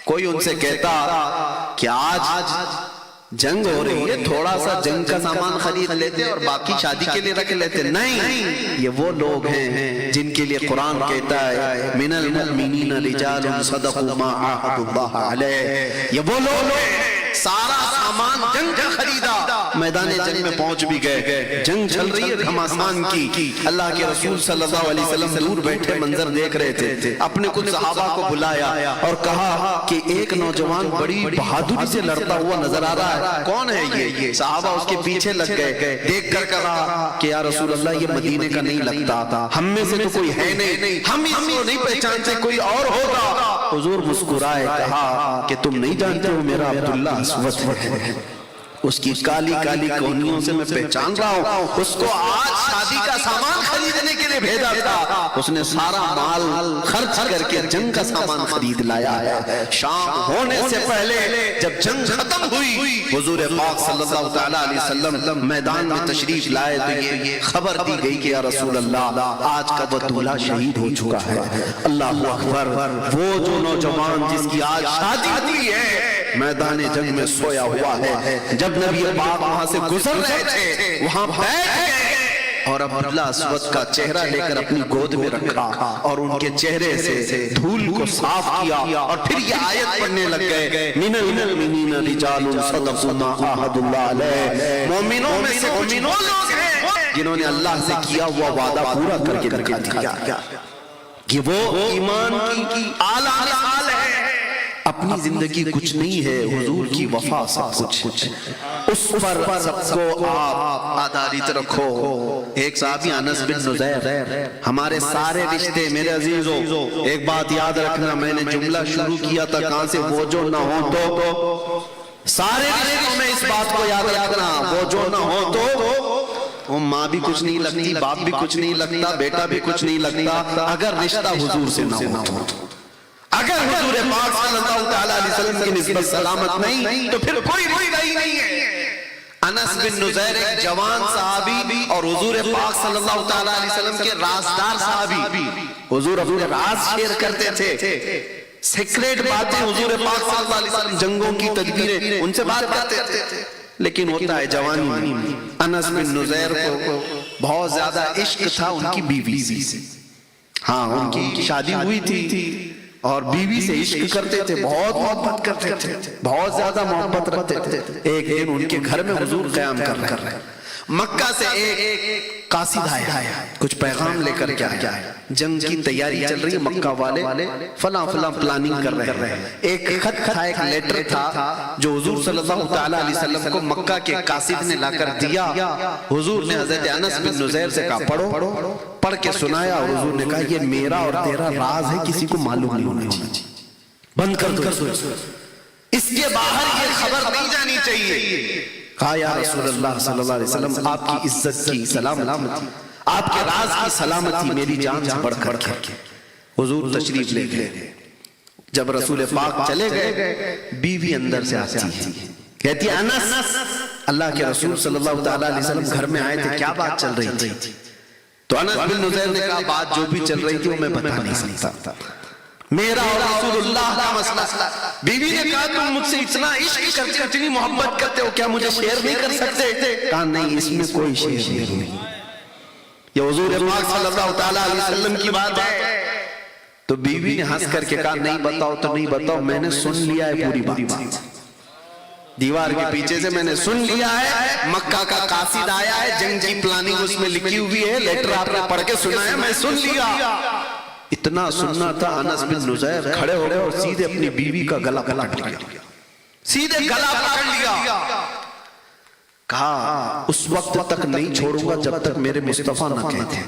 کوئی ان سے کہتا کہ آج جنگ ہو رہی ہے، تھوڑا سا جنگ کا سامان خرید لیتے اور باقی شادی کے لیے رکھ لیتے. نہیں، یہ وہ لوگ ہیں جن کے لیے قرآن کہتا ہے من المؤمنین رجال صدقوا ما عاهدوا اللہ علیہ. یہ وہ لوگ ہیں سارا سامان جنگ کا خریدا، میدان جنگ میں پہنچ بھی گئے. جنگ چل رہی ہے گھمسان کی. اللہ کے رسول صلی اللہ علیہ وسلم دور بیٹھے منظر دیکھ رہے تھے. اپنے کچھ صحابہ کو بلایا اور کہا کہ ایک نوجوان بڑی بہادری سے لڑتا ہوا نظر آ رہا ہے، کون ہے یہ؟ صحابہ اس کے پیچھے لگ گئے. دیکھ کر کہا کہ یا رسول اللہ یہ مدینے کا نہیں لگتا، ہم میں سے تو کوئی ہے نہیں، ہم اس کو نہیں پہچانتے، کوئی اور ہوگا. حضور مسکرائے کہا کہ تم نہیں جانتے ہو میرا عبداللہ اسود ہے. اس کی کالی کالی کوہنیوں سے میں پہچان رہا ہوں، اس کو آج شادی کا سامان خریدنے کے لیے بھیجا تھا، اس نے سارا مال خرچ کر کے جنگ کا سامان خرید لایا ہے۔ شام ہونے سے پہلے جب جنگ ختم ہوئی، حضور پاک صلی اللہ تعالیٰ علیہ وسلم میدان میں تشریف لائے تو یہ خبر دی گئی کہ یا رسول اللہ آج کا وہ دولہا شہید ہو چکا ہے۔ اللہ اکبر، وہ جو نوجوان جس کی آج شادی ہوئی ہے میدان جنگ میں سویا ہوا ہے۔ جب نبی پاک وہاں سے گزر رہے تھے وہاں بیٹھ گئے اور عبداللہ اسود کا چہرہ لے کر اپنی گود میں رکھا اور ان کے چہرے سے دھول کو صاف کیا اور پھر یہ آیت پڑھنے لگ گئے، من المؤمنین رجال صدقوا ما عاهدوا اللہ علیہ، مومنوں میں سے کچھ لوگ ہیں جنہوں نے اللہ سے کیا ہوا وعدہ پورا کر کے دکھا دیا۔ یہ وہ ایمان کی اعلیٰ مثال ہے۔ اپنی زندگی کچھ نہیں ہے، حضور کی وفا سب کچھ، اس پر سب کو آپ آدھارت رکھو۔ ایک صحابی انس بن نزیر، ہمارے سارے رشتے میرے عزیزوں، ایک بات یاد رکھنا، میں نے جملہ شروع کیا تھا کہاں سے، وہ جو نہ ہو تو، سارے رشتوں میں اس بات کو یاد رکھنا، وہ جو نہ ہو تو، ماں بھی کچھ نہیں لگتی، باپ بھی کچھ نہیں لگتا، بیٹا بھی کچھ نہیں لگتا، اگر رشتہ حضور سے نہ ہو، اگر حضور پاک صلی اللہ تعالیٰ علیہ وسلم کی نسبت سلامت نہیں تو پھر کوئی رشتہ ہی نہیں ہے۔ انس بن نزیر ایک جوان صحابی اور حضور پاک صلی اللہ تعالیٰ علیہ وسلم کے رازدار صحابی، حضور اپنے راز شیئر کرتے تھے، سیکریٹ باتیں حضور پاک صلی اللہ علیہ وسلم، جنگوں کی تدبیریں ان سے بات کرتے تھے، لیکن ہوتا ہے جوانی میں انس بن نزیر کو بہت زیادہ عشق تھا ان کی بیوی سے۔ ہاں، ان کی شادی ہوئی تھی اور بیوی سے عشق کرتے تھے، بہت محبت کرتے تھے، بہت زیادہ محبت رکھتے تھے۔ ایک دن ان کے گھر میں حضور قیام کر رہے ہیں، مکہ سے ایک قاصد آیا، کچھ پیغام لے کر کے آیا، جنگ کی تیاری چل رہی ہے، مکہ والے فلاں فلاں پلاننگ کر رہے ہیں۔ ایک خط تھا، ایک لیٹر تھا جو حضور صلی اللہ تعالیٰ علیہ وسلم کو مکہ کے قاصد نے لا کر دیا۔ حضور نے حضرت انس بن نزیر سے کہا پڑھو، پڑھ کے سنایا اور حضور نے کہا یہ میرا اور تیرا راز ہے، کسی کو معلوم نہیں ہونا چاہیے، بند کر دو، اس کے باہر یہ خبر نہیں جانی چاہیے۔ کہا یا رسول اللہ صلی اللہ علیہ وسلم آپ کی عزت کی سلامتی، آپ کے راز کی سلامتی میری جان سے بڑھ کر کے۔ حضور تشریف لے گئے، جب رسول پاک چلے گئے بیوی اندر سے آتی ہے، کہتی ہے انس، اللہ کے رسول صلی اللہ تعالیٰ علیہ وسلم گھر میں آئے تھے، کیا بات چل رہی تھی؟ تو انس بن نزیر نے کہا بات جو بھی چل رہی تھی وہ میں بتا نہیں سکتا، میرا اور رسول اللہ کا مسئلہ۔ بیوی نے کہا تم مجھ سے اتنا عشق کرتے ہو، اتنی محبت کرتے ہو، کیا مجھے شیئر نہیں کر سکتے؟ کہا نہیں، اس میں کوئی شیئر نہیں، یہ حضور پاک صلی اللہ تعالیٰ علیہ وسلم کی بات ہے۔ تو بیوی نے ہنس کر کے کہا نہیں بتاؤ تو نہیں بتاؤ، میں نے سن لیا ہے پوری بات، دیوار کے پیچھے سے میں نے سن لیا ہے، مکہ کا قاصد آیا ہے، جنگ کی پلاننگ اس میں لکھی ہوئی ہے، لیٹر آپ نے پڑھ کے سنا ہے، میں سن لیا۔ اتنا سننا تھا، انس بن نزیر کھڑے ہو گئے اور سیدھے اپنی بیوی کا گلا پکڑ لیا، سیدھے گلا پکڑ لیا، کہا اس وقت تک نہیں چھوڑوں گا جب تک میرے مصطفیٰ نہ کہتے۔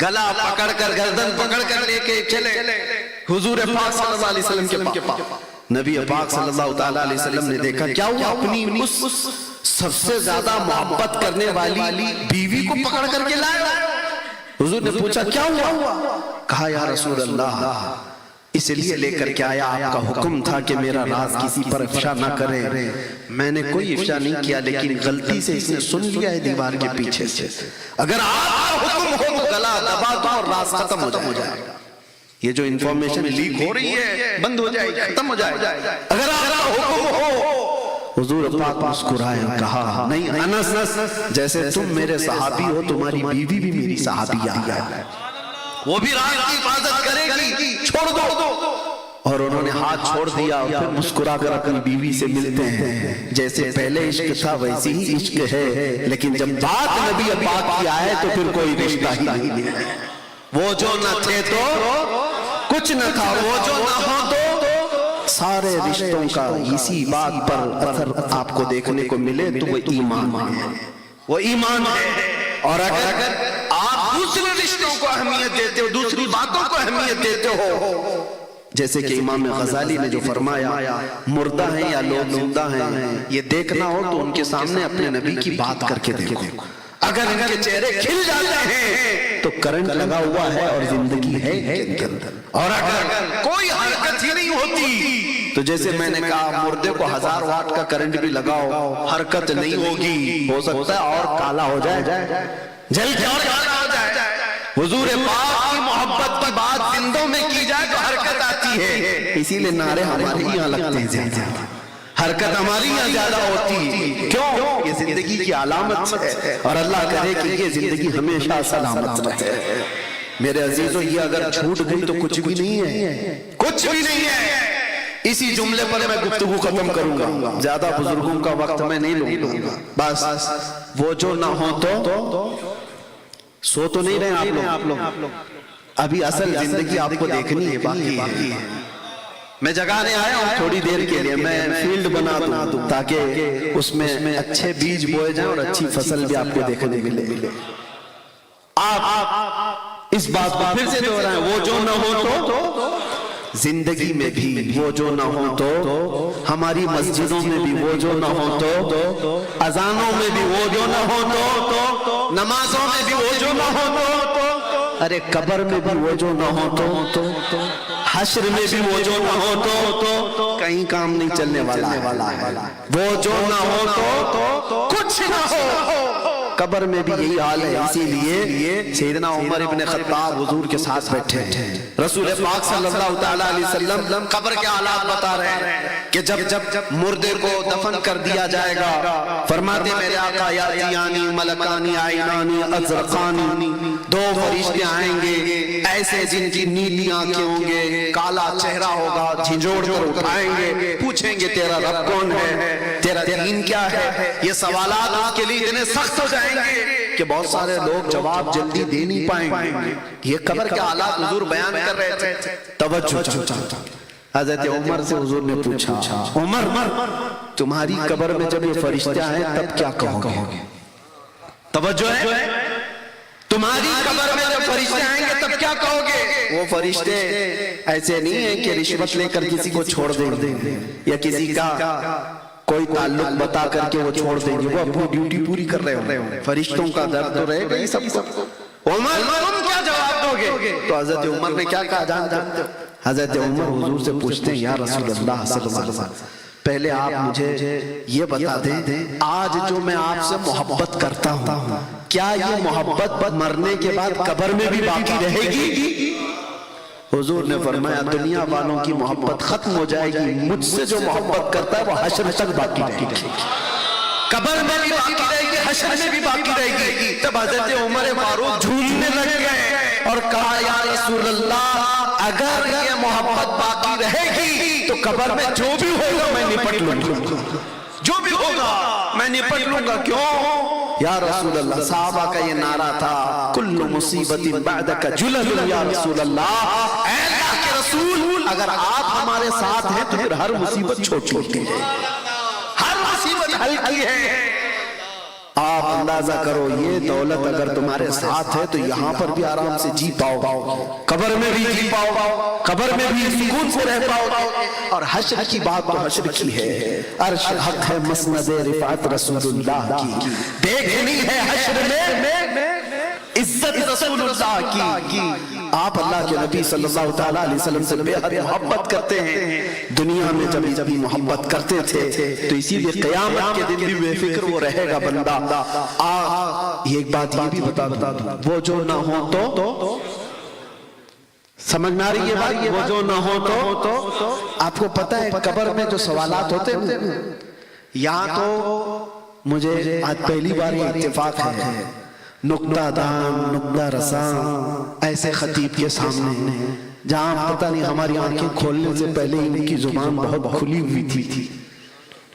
گلا پکڑ کر گردن پکڑ کر لے کے چلے حضور پاک صلی اللہ علیہ وسلم کے پاس۔ نبی پاک صلی اللہ تعالیٰ علیہ وسلم نے دیکھا کیا ہوا، اپنی اس سب سے زیادہ محبت کرنے والی بیوی کو پکڑ کر کے لایا۔ حضور نے پوچھا کیا ہوا؟ کہا یا رسول اللہ اس لیے لے کر کے آیا، آپ کا حکم تھا کہ میرا راز کسی پر افشا نہ کریں، میں نے کوئی افشا نہیں کیا، لیکن غلطی سے اس نے سن لیا ہے دیوار کے پیچھے سے، اگر آپ کا حکم ہو تو گلا دبا دو اور راز ختم ہو جائے گا، یہ جو انفارمیشن لیک ہو رہی ہے بند ہو جائے گی، ختم ہو جائے گا، اگر آپ کا حکم ہو۔ حضور پاک مسکرائے اور کہا نہیں انس، جیسے تم میرے صحابی ہو تمہاری بیوی بھی میری صحابیہ ہے، وہ بھی راز کی حفاظت کرے گی، چھوڑ دو۔ اور انہوں نے ہاتھ چھوڑ دیا اور پھر مسکرا کر اپنی بیوی سے ملتے ہیں، جیسے پہلے عشق تھا ویسی ہی عشق ہے، لیکن جب بات نبی پاک کی آئے تو پھر کوئی رشتہ ہی نہیں ہے، وہ جو نہ تھے تو کچھ نہ تھا، وہ جو نہ ہو تو سارے رشتوں کا اسی بات پر اثر آپ کو دیکھنے کو ملے تو وہ ایمان ہے، وہ ایمان ہے۔ اور اگر آپ دوسرے رشتوں کو اہمیت دیتے ہو، دوسری باتوں کو اہمیت دیتے ہو جیسے کہ امام غزالی نے جو فرمایا مردہ ہیں یا لوگ زندہ ہیں، یہ دیکھنا ہو تو ان کے سامنے اپنے نبی کی بات کر کے دیکھو، اگر ان کے چہرے کھل جاتے ہیں تو کرنٹ لگا ہوا ہے اور زندگی ہے ان کے اندر، اور اگر کوئی حرکت ہی نہیں ہوتی تو جیسے میں نے کہا مردے کو 1000 واٹ کا کرنٹ بھی لگاؤ حرکت نہیں ہوگی، ہو سکتا ہے اور کالا ہو جائے، جل کے اور کالا ہو جائے۔ حضور پاک کی محبت کی بات زندوں میں کی جائے تو حرکت آتی ہے، اسی لیے نعرے ہمارے یہاں لگتے ہیں زیادہ، حرکت ہماری یہاں زیادہ ہوتی، کیوں؟ یہ زندگی کی علامت ہے، اور اللہ کرے کہ یہ زندگی ہمیشہ سلامت رہے۔ میرے عزیزو یہ اگر چھوٹ گئی تو کچھ بھی نہیں ہے، کچھ بھی نہیں ہے۔ اسی جملے پر میں گفتگو ختم کروں گا، زیادہ بزرگوں کا وقت میں نہیں لوں گا، بس وہ جو نہ ہو تو سو تو نہیں رہے آپ لوگ، ابھی اصل زندگی آپ کو دیکھنی ہے، باقی ہے۔ میں جگانے آیا ہوں تھوڑی دیر کے لیے، میں فیلڈ بنا دوں تاکہ اس میں اچھے بیج بوئے جائیں اور اچھی فصل بھی آپ کو دیکھنے ملے۔ آپ اس بات کو پھر سے دہرائیں، وہ جو نہ ہو تو زندگی میں بھی وہ جو نہ ہو تو، ہماری مسجدوں میں بھی وہ جو نہ ہو تو، اذانوں میں بھی وہ جو نہ ہو تو، نمازوں میں بھی وہ جو نہ ہو تو، ارے قبر میں بھی وہ جو نہ ہو تو، حشر میں بھی وہ جو نہ ہو تو کہیں کام نہیں چلنے والا ہے۔ وہ جو نہ ہو تو کچھ نہ ہو، قبر میں بھی یہی حال ہے۔ اسی لیے سیدنا عمر ابن خطاب حضور کے ساتھ بیٹھے ہیں، رسول پاک صلی اللہ تعالیٰ علیہ وسلم قبر کے حالات بتا رہے ہیں کہ جب مردے کو دفن کر دیا جائے گا، فرماتے میرے آقا یاتیانی ملکانی عینانی ازرقانی، 2 فرشتے آئیں گے ایسے جن کی نیلی آنکھیں ہوں گے، کالا چہرہ ہوگا، جھنجھوڑ کر اٹھائیں گے، پوچھیں گے تیرا رب کون ہے، تیرا دین کیا ہے۔ یہ سوالات اس کے لیے اتنے سخت ہو جائیں گے کہ بہت سارے لوگ جواب جلدی دے نہیں پائیں گے۔ یہ قبر کے حالات حضور بیان کر رہے تھے، توجہ چاہتا۔ حضرت عمر سے حضور نے پوچھا، عمر تمہاری قبر میں جب یہ فرشتے آئیں تب کیا کہو گے؟ توجہ ہے، تمہاری قبر میں جب فرشتے آئیں گے تب کیا کہو گے؟ وہ فرشتے ایسے نہیں ہیں کہ رشوت لے کر کسی کو چھوڑ دیں گے یا کسی کا کوئی تعلق بتا کر کے وہ چھوڑ دیں گے، وہ اپنی ڈیوٹی پوری کر رہے ہوں۔ فرشتوں کا درد تو رہے گا ہی سب کو۔ عمر تم کیا جواب دو گے؟ تو حضرت عمر نے کیا کہا جانتے ہو؟ حضرت عمر حضور سے پوچھتے ہیں یا رسول اللہ صلی اللہ علیہ وسلم، پہلے آپ مجھے یہ بتا دیں آج جو میں آپ سے محبت کرتا ہوں کیا یہ محبت مرنے کے بعد قبر میں بھی باقی رہے گی؟ حضور نے فرمایا دنیا والوں کی محبت ختم ہو جائے گی، مجھ سے جو محبت کرتا ہے وہ حشر تک باقی رہے گی، قبر میں بھی باقی رہے گی، حشر میں بھی باقی رہے گی۔ تب حضرت عمر فاروق جھومنے لگ گئے اور کہا یا رسول اللہ اگر یہ محبت باقی رہے گی تو قبر میں جو بھی ہوگا میں نپٹ لوں گا، جو بھی ہوگا میں نپٹ لوں گا۔ کیوں یا رسول اللہ؟ صحابہ کا یہ نعرہ تھا کل مصیبت بعدک جلل یا رسول اللہ، اے اللہ کے رسول اگر آپ ہمارے ساتھ ہیں تو پھر ہر مصیبت چھوٹی ہے، ہر مصیبت ہلکی ہے۔ آپ اندازہ کرو یہ دولت اگر تمہارے ساتھ ہے تو یہاں پر بھی آرام سے جی پاؤ، قبر میں بھی جی پاؤ، قبر میں بھی سکون سے رہ پاؤ، اور حشر کی بات تو حشر کی ہے، عرش حق ہے مسند رفعت رسول اللہ کی، دیکھنی ہے حشر میں عزت رسول اللہ کی۔ آپ اللہ کے نبی صلی اللہ تعالیٰ علیہ وسلم سے بے حد محبت کرتے ہیں، دنیا میں جب محبت کرتے تھے تو اسی لیے قیامت کے دن بھی بے فکر وہ رہے گا بندہ۔ یہ ایک بات یہ بھی بتا دوں، وہ جو نہ ہو تو سمجھ میں آ رہی ہے بات، وہ جو نہ ہو تو آپ کو پتہ ہے قبر میں جو سوالات ہوتے ہیں یہاں تو مجھے آج پہلی بار یہ اتفاق ہے نقطہ دان نقطہ رساں ایسے خطیب کے سامنے جہاں پتہ نہیں ہماری آنکھیں کھولنے سے پہلے ان کی زبان بہت کھلی ہوئی تھی،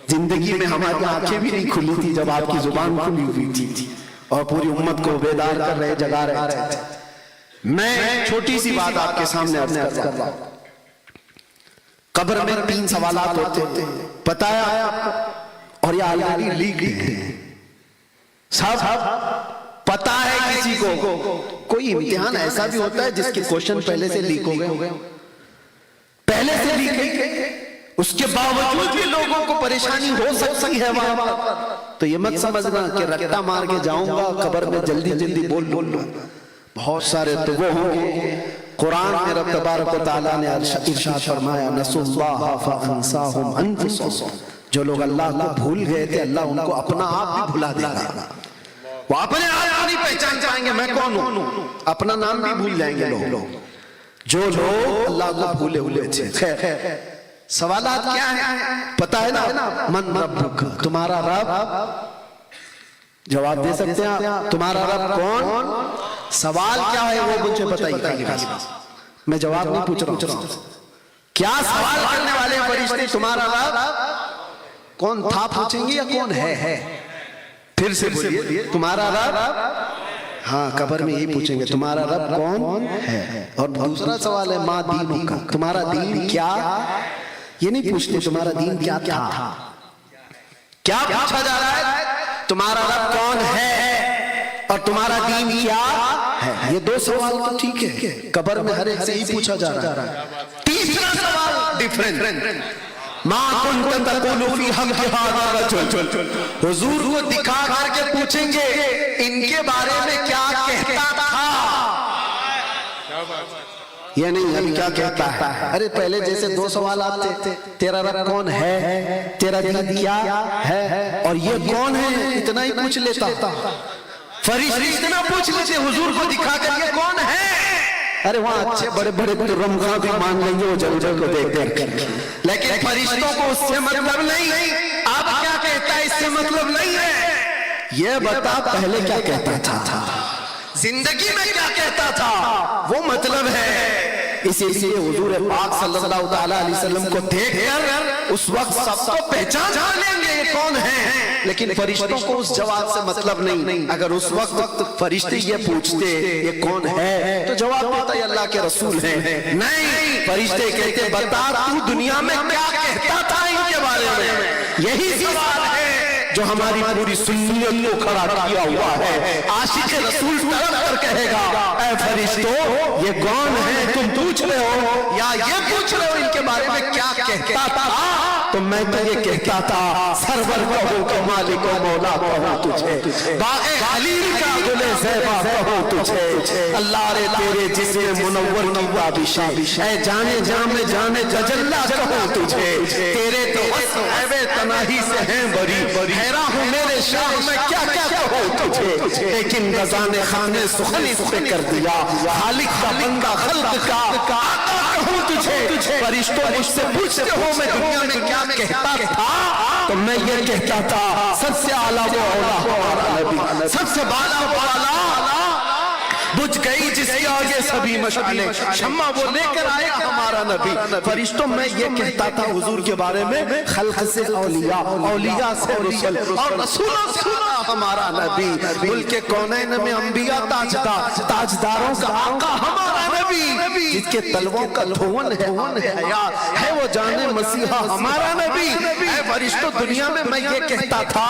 زندگی میں ہماری آنکھیں بھی نہیں کھلی تھی جب آپ کی زبان کھلی ہوئی تھی اور پوری امت کو بیدار کر رہے جگا رہے تھے۔ میں چھوٹی سی بات آپ کے سامنے عرض کر رہا ہوں، قبر میں 3 سوالات ہوتے ہیں، پتہ ہے آپ کو، اور یہ آلریڈی لیک ہیں، صاحب پتہ ہے کسی کو، کوئی امتحان ایسا بھی ہوتا ہے جس کے کوشچن پہلے سے لیک ہو گئے، پہلے سے بھی کہیں، اس کے باوجود بھی لوگوں کو پریشانی ہو سکتی ہے وہاں پر، تو یہ مت سمجھنا کہ رٹا مار کے جاؤں گا قبر میں جلدی جلدی بول لوں. بہت سارے تو وہ ہوں گے. قرآن میں رب تبارک و تعالیٰ نے ارشاد فرمایا نسوا اللہ فانساہم انفسہم، جو لوگ اللہ کو بھول گئے تھے اللہ ان کو اپنا آپ بھی بھلا دے گا. وہ اپنے آپ نہیں پہچان جائیں گے میں کون ہوں، اپنا نام بھی بھول جائیں گے لوگ جو لوگ اللہ کو بھولے ہوئے تھے. خیر سوالات کیا ہیں پتہ ہے نا؟ من ربک، تمہارا رب، جواب دے سکتے ہیں آپ؟ تمہارا رب کون؟ سوال کیا ہے وہ مجھے بتائیے. میں جواب نہیں پوچھ رہا ہوں. کیا سوال کرنے والے فرشتے تمہارا رب کون تھا پوچھیں گے یا کون ہے؟ پھر سے بولیے تمہارا رب. ہاں قبر میں یہی پوچھیں گے تمہارا رب کون ہے. اور دوسرا سوال ہے ما دینک، تمہارا دین کیا؟ یہ نہیں پوچھتے تمہارا دین کیا تھا. کیا پوچھا جا رہا ہے؟ تمہارا رب کون ہے اور تمہارا دین کیا ہے. یہ دو سوال تو ٹھیک ہے، قبر میں ہر ایک سے ہی پوچھا جا رہا ہے. تیسرا سوال ڈیفرنٹ، ما کنت تقول فی حق ھذا الرجل، حضور کو دکھا کر کے پوچھیں گے ان کے بارے میں کیا کہتا تھا. یہ نہیں ابھی کیا کہتا ہے. ارے پہلے جیسے دو سوالات تھے، تیرا رب کون ہے، تیرا دین کیا ہے، اور یہ کون ہے، اتنا ہی پوچھ لیتا. فرشتے اتنا پوچھ لیتے حضور کو دکھا کر یہ کون ہے. ارے وہاں اچھے بڑے بڑے رمضان بھی مان لیں گے وہ جل کو دیکھ کر، لیکن فرشتوں کو اس سے مطلب نہیں. اب کیا کہتا ہے اس سے مطلب نہیں ہے. یہ بتا پہلے کیا کہتا تھا، زندگی میں کیا کہتا تھا، وہ مطلب ہے. اسی لیے حضور پاک صلی اللہ تعالیٰ علیہ وسلم کو دیکھ کر اس وقت سب کو پہچان لیں گے یہ کون ہے، لیکن فرشتوں کو اس جواب سے مطلب نہیں. اگر اس وقت فرشتے یہ پوچھتے یہ کون ہے تو جواب دیتا یہ اللہ کے رسول ہیں. نہیں، فرشتے کہتے بتا تو دنیا میں کیا کہتا تھا ان کے بارے میں. یہی سوال ہے جو ہماری پوری سنیت کو کھڑا کیا ہوا ہے. عاشق رسول تڑپ کر کہے گا اے فرشتوں یہ کون ہے تم پوچھ رہے ہو، یا یہ پوچھ رہے ہو ان کے بارے میں کیا کہتا تھا. تو میں تو یہ کہتا تھا سرور کہو کہ مالک و مولا کہو تجھے، باغ خلیل کا گل زیبا کہو تجھے. اللہ رے تیرے جسم منور کی تابشیں، اے جانے جام جانے تجلا کہو تجھے. تیرے تو عیب تناہی سے ہیں بری، حیران ہوں میرے شاہ میں کیا کیا کہو تجھے. لیکن رضا نے خانے سخن اس پہ کر دیا، خالق کا بندہ خلق کا آقا کہوں تجھے. فرشتوں مجھ سے پوچھتے ہو میں دنیا میں کیا کہتا تھا، تو میں یہ کہتا تھا سب سے اعلیٰ وہ اولا ہمارا نبی، سب سے بالا وہ اعلیٰ. بجھ گئی جس کے آگے سبھی مشعلیں، شمع وہ لے کر آیا ہمارا نبی. فرشتوں میں یہ کہتا تھا حضور کے بارے میں خلق سے اولیاء، اولیاء سے رسل، اور رسولوں سے ہمارا نبی. ملک کونین میں انبیاء تاجدار، تاجداروں کا آقا ہمارا نبی. جس کے تلووں کا دھون ہے حیات، ہے وہ جانے مسیحا ہمارا نبی. اے فرشتوں دنیا میں یہ کہتا تھا،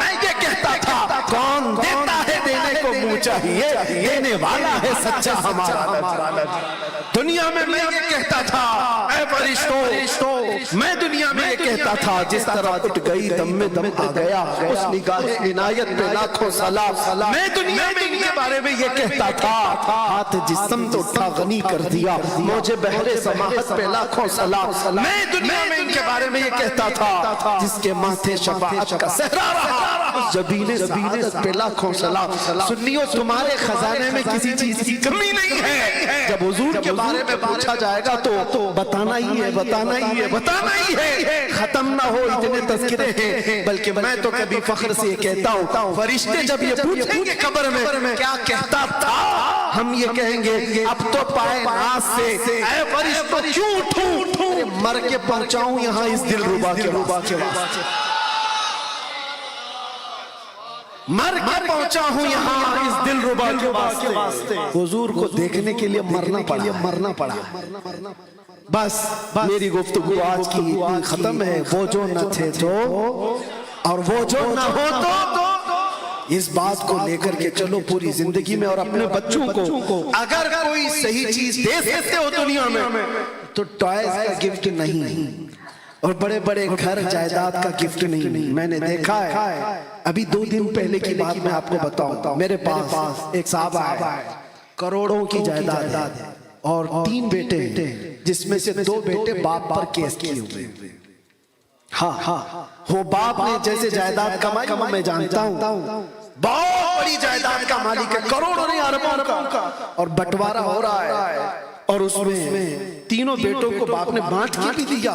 میں یہ کہتا تھا کون دیتا ہے دینے کو منہ چاہیے، دینے والا ہے سچا ہمارا نبی. دنیا میں یہ کہتا تھا اے فرشتوں، میں دنیا میں یہ کہتا تھا جس طرح اٹھ گئی دم میں دم آ گیا اس نگاہ عنایت پہ لاکھوں سلام. میں دنیا میں ان کے بارے میں یہ کہتا تھا ہاتھ جسم تو اٹھا غنی کر دیا، موجے بحر سماحت پہ لاکھوں سلام. میں دنیا میں ان کے بارے میں یہ کہتا تھا جس کے ماتھے شفاعت کا صحرا رہا اس جبین سعادت پہ لاکھوں سلام. سنیو تمہارے خزانے میں کسی چیز کی کمی نہیں ہے. جب حضور کے بارے میں پوچھا جائے گا تو بتانا ہی ہے، بتانا ہی ہے، بتانا ہی ہے. ختم نہ ہو اتنے تذکرے ہیں. بلکہ میں تو کبھی فخر سے یہ کہتا ہوں فرشتے جب یہ پوچھیں گے قبر میں کیا کہتا تھا، ہم یہ کہیں گے اب تو پائے ناز سے اے فرشتوں کیوں اٹھوں، مر کے پہنچاؤں یہاں اس دل ربا کے واسطے، مر کے پہنچا ہوں یہاں اس دل ربا کے واسطے. حضور کو دیکھنے کے لیے مرنا پڑا. بس میری گفتگو آج کی ختم ہے. وہ جو نہ تھے تو اور وہ جو نہ ہو تو اس بات کو لے کر کے چلو پوری زندگی میں. اور اپنے بچوں کو اگر کوئی صحیح چیز دے سکتے ہو دنیا میں تو ٹوائز کا گفٹ نہیں اور بڑے بڑے گھر جائیداد کا گفٹ نہیں. میں نے دیکھا ہے ابھی 2 دن پہلے کی بات میں آپ کو بتاؤں. میرے پاس ایک صاحب آئے, کروڑوں کی جائیداد ہے اور 3 بیٹے ہیں جس میں سے 2 بیٹے باپ پر کیس کیے ہوئے. ہاں وہ باپ نے جیسے جائیداد کمائی وہ میں جانتا ہوں, بہت بڑی جائیداد کا مالک ہے, کروڑوں نہیں اربوں کا, اور بٹوارا ہو رہا ہے اور اس میں 3 بیٹوں کو باپ نے بانٹ کے بھی دیا.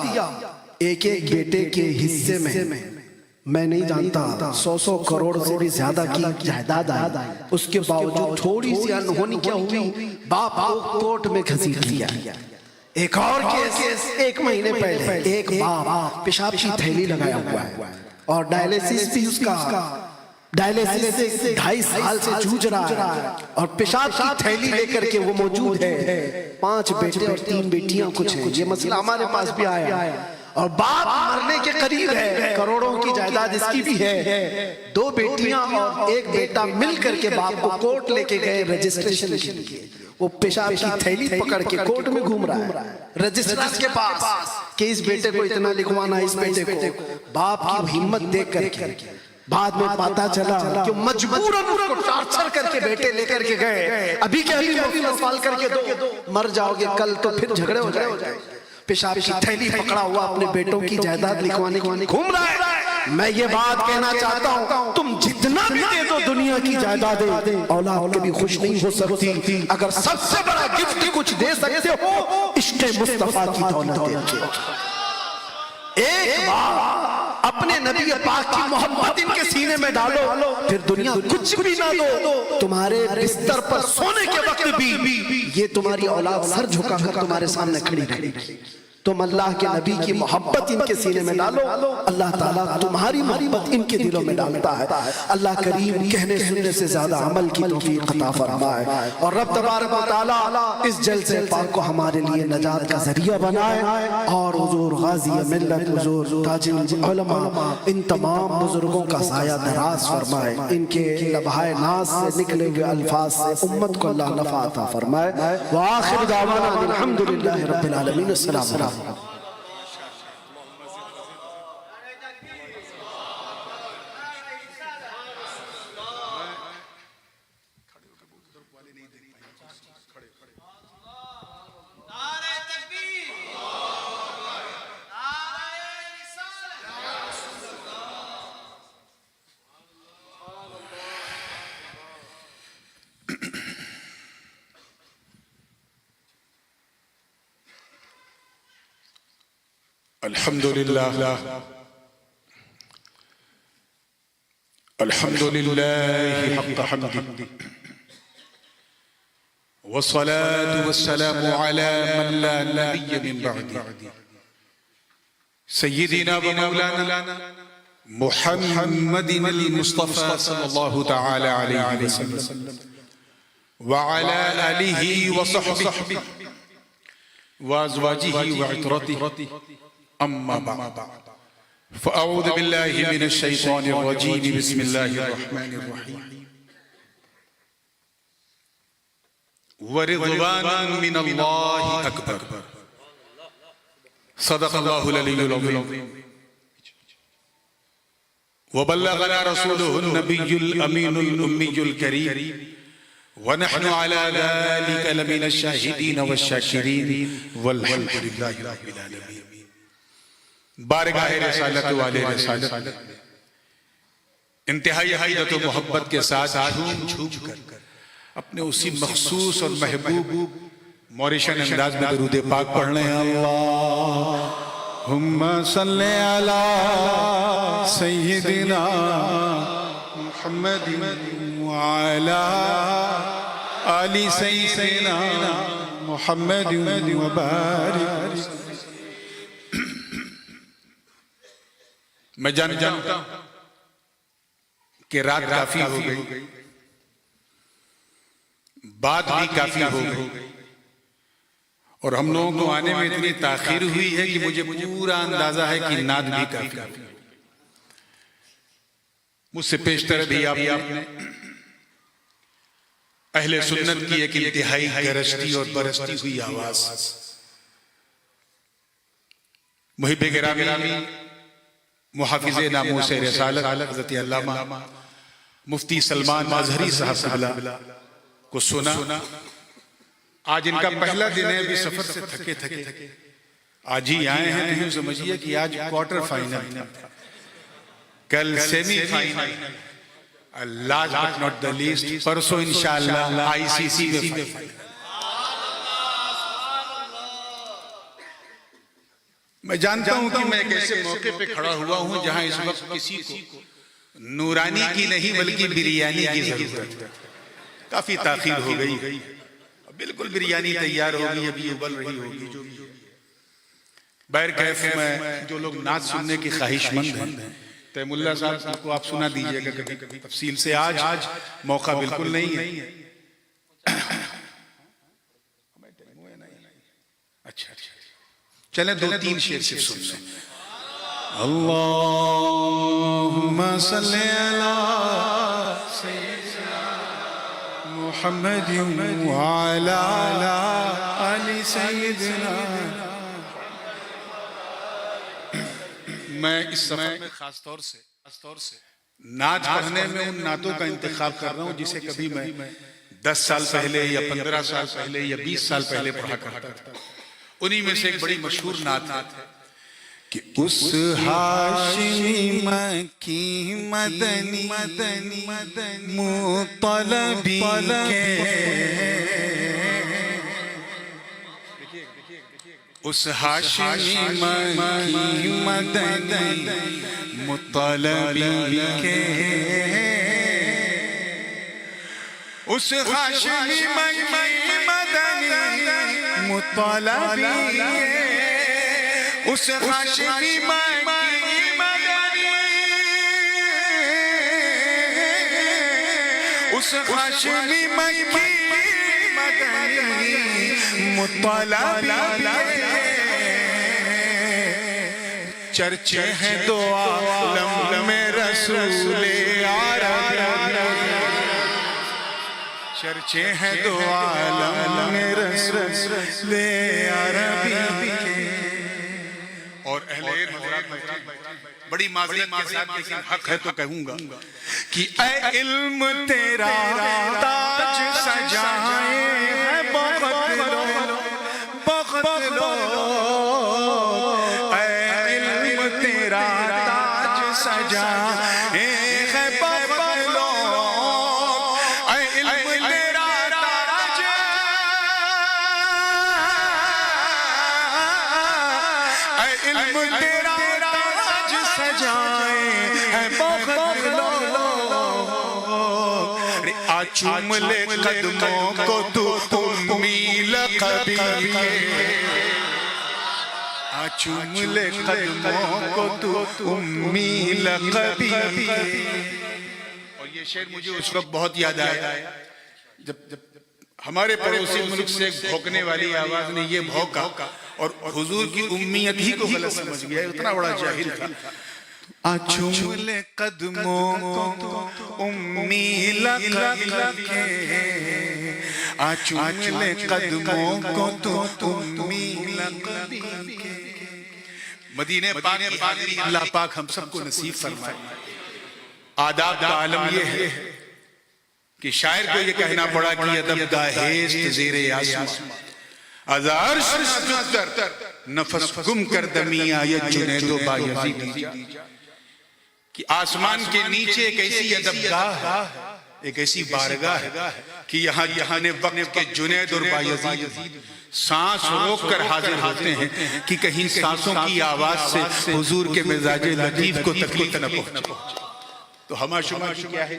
ایک ایک بیٹے کے حصے میں نہیں جانتا 100 کروڑ سے بھی زیادہ کی جائیداد آئی. اس کے باوجود تھوڑی سی انہونی کیا ہوئی, باپ کو کورٹ میں گھسیٹ لیا. ایک اور کیس 1 مہینے پہلے, ایک باپ پیشاب کی تھیلی لگایا ہوا ہے اور ڈائلیسس بھی اس کا ڈائلیسس سے 2.5 سال سے جوجھ رہا ہے اور پیشاب کی تھیلی لے کر کے وہ موجود ہے. 5 بیٹے اور 3 بیٹیاں کچھ ہیں. یہ مسئلہ ہمارے پاس بھی آیا اور باپ مرنے کے قریب ہے, کروڑوں کی جائیداد اس کی بھی ہے. 2 بیٹیاں اور 1 بیٹا مل کر کے باپ کو کورٹ لے کے گئے رجسٹریشن کے لیے. وہ پیشاب کی تھیلی پکڑ کے کورٹ میں گھوم رہا ہے رجسٹرار کے پاس کہ اس بیٹے کو اتنا لکھوانا, اس بیٹے کو. باپ کی ہمت دیکھ کر کے بعد میں پتا چلا کہ مجبوراً اس کو ٹارچر کر کے بیٹے لے کر کے گئے. ابھی کیا فال کر کے دو, مر جاؤ گے کل تو پھر جھگڑے ہو جائے. پیشاب کی تھیلی پکڑا ہوا اپنے بیٹوں کی جائیداد لکھوانے گھوم رہا ہے. میں یہ بات کہنا چاہتا ہوں, تم جتنا بھی دے دو دنیا کی جائیدادیں, اولاد کبھی خوش نہیں ہو سکتی. اگر سب سے بڑا گفٹ کچھ دے سکتے ہو عشق مصطفیٰ کی دولت دے. ایک بار اپنے نبی پاک کی محبت ان کے سینے میں ڈالو, پھر دنیا کچھ بھی نہ دو, تمہارے بستر پر سونے کے وقت بھی یہ تمہاری اولاد سر جھکا کر تمہارے سامنے کھڑی رہے گی. تم اللہ کے نبی کی محبت ان کے سینے میں ڈالو, اللہ تعالیٰ تمہاری محبت ان کے دلوں میں ڈالتا ہے. اللہ کریم کہنے سننے سے زیادہ عمل کی توفیق عطا فرمائے اور رب تبارک و تعالیٰ اس جلسے پاک کو ہمارے لیے نجات کا ذریعہ بنائے اور حضور غازی ملت, حضور تاج العلماء, ان تمام بزرگوں کا سایہ دراز فرمائے. ان کے لبہائے ناز سے نکلے ہوئے الفاظ سے امت کو اللہ نفع عطا فرمائے. وآخر دعوانا الحمدللہ رب العالمین. السلام علیکم. الحمد لله حق حمده والصلاة والسلام على من لا نبي من بعده سيدنا ومولانا محمد المصطفى صلى الله تعالى عليه وسلم وعلى آله وصحبه وأزواجه وعطرته. أما بعد فأعوذ بالله من الشيطان الرجيم. بسم الله الرحمن الرحيم. ورضوان من الله أكبر. صدق الله العلي العظيم وبلغنا رسوله النبي الأمين الأمي الكريم ونحن على ذلك لمن الشاهدين والشاكرين والحمد لله رب العالمين. بارگاہ رسالت والے رسالت انتہائی حیدت و محبت کے ساتھ جھوم کر اپنے اسی مخصوص اور محبوب موریشن انداز میں درود پاک پڑھنے ہیں. اللہم صلی علی سیدنا محمد وعلی آل سیدنا محمد وبارک. میں جانتا ہوں کہ رات کافی ہو گئی, بات بھی کافی ہو گئی اور ہم لوگوں کو آنے میں اتنی تاخیر ہوئی ہے کہ مجھے پورا اندازہ ہے کہ نعت بھی کافی ہو گئی. مجھ سے پیشتر بھی آپ نے اہل سنت کی ایک انتہائی گرجتی اور برستی ہوئی آواز محب گرامی محافظ ناموس رسالت حضرت علامہ مفتی سلمان اظہری صاحب کو سنا. آج ان کا پہلا دن ہے, ابھی سفر سے تھکے آج ہی آئے ہیں. تو یوں سمجھیے کہ آج کوارٹر فائنل تھا, کل semi final, last but not the least پرسوں انشاءاللہ آئی سی سی میں فائنل. میں جانتا ہوں کہ میں ایک ایسے موقع پہ کھڑا ہوا ہوں جہاں اس وقت کسی کو نورانی کی نہیں بلکہ بریانی کی ضرورت ہے. کافی تاخیر ہو گئی, بالکل بریانی تیار ہوگی, ابھی ابل رہی ہوگی. بہرکیف میں جو لوگ نعت سننے کی خواہش مند ہیں, تیم اللہ صاحب کو آپ سنا دیجئے گا کبھی تفصیل سے. آج موقع بالکل نہیں ہے. اچھا چلیں 2-3 شعر صرف سن لیں. اللہم صلی علی سیدنا محمد وعلی آل سیدنا. میں اس سفر میں خاص طور سے نعت پڑھنے میں ان نعتوں کا انتخاب کر رہا ہوں جسے کبھی میں 10 سال پہلے یا 15 سال پہلے یا 20 سال پہلے پڑھا کرتا تھا. انہی میں سے ایک بڑی مشہور نعت ہے کہ اس ہاشمی مکی مدنی مطلبی کے, اس ہاشمی مکی مدنی مطلبی کے, اس ہاشمی مکی مدنی مطلبی کے, اس ہاشمی مکی مدنی, اس ہاشمی مکی مدنی مطلبی کے. چرچے ہیں دو عالم میں رسول عربی, چرچے ہیں دو عالم میں رسول عربی کے. اور اہل علم بڑی معذرت کے ساتھ لیکن حق ہے تو کہوں گا کہ اے علم تیرا تاج سجائے ہے بخت لو, بخت لو. اے علم تیرا تاج سجائے ہے بخت لو. اے علم تیرا تاج, اے علم تیرا تاج سجائے ہے بخت لو. چوم لے قدموں کو تو امی لقبی کے, چوم لے قدموں کو تو امی لقبی کے. اور یہ شعر مجھے اس وقت بہت یاد آیا جب ہمارے پڑوسی ملک سے بھونکنے والی آواز نے یہ بھونکا اور حضور کی امیت ہی کو غلط سمجھ گیا, اتنا بڑا جاہل تھا. چوم لے قدموں کو امی لقبی کے, چوم لے قدموں کو تو امی لقبی کے. مدینہ پاک کی حاضری اللہ پاک ہم سب کو نصیب فرمائے. آداب کا عالم یہ ہے کہ شاعر کو یہ کہنا پڑا کہ ادب داہیست زیر آسمان, از عرش نظر نفس گم کر دمی آیت جنید و بایزید جا. کہ آسمان کے نیچے ایک ایسی ادبگاہ ہے, ایک ایسی بارگاہ ہے کہ یہاں نے وقت کے جنید اور بایزید سانس روک کر حاضر ہوتے ہیں کہ کہیں سانسوں کی آواز سے حضور کے مزاج لطیف کو تکلیف نہ پہنچے. تو ہما شما کی کیا ہے,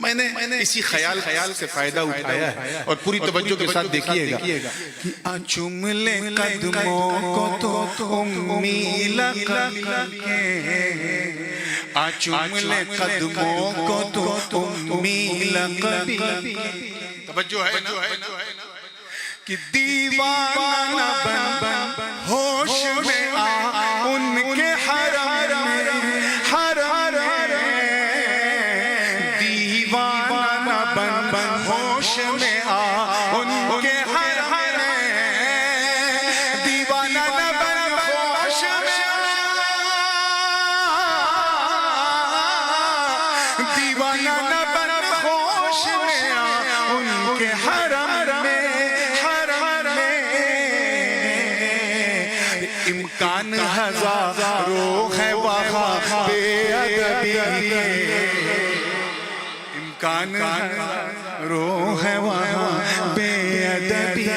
میں نے اسی خیال سے فائدہ اٹھایا ہے اور پوری توجہ کے ساتھ دیکھیے گا. چوم لے قدموں کو تو امی لقبی کے, چوم لے قدموں کو تو امی لقبی کے. توجہ ہے نا کہ دیوانہ بن ہوش میں آ ان کے حرم میں, حرم دیوانہ بن ہوش میں آ ان کے حرم میں, دیوانہ بن ہوش میں دیوانہ نہ بن خوش میرا ان کے حرم میں امکان ہزاروں ہے وہاں بے ادبی امکان ہزاروں ہے وہاں بے ادبی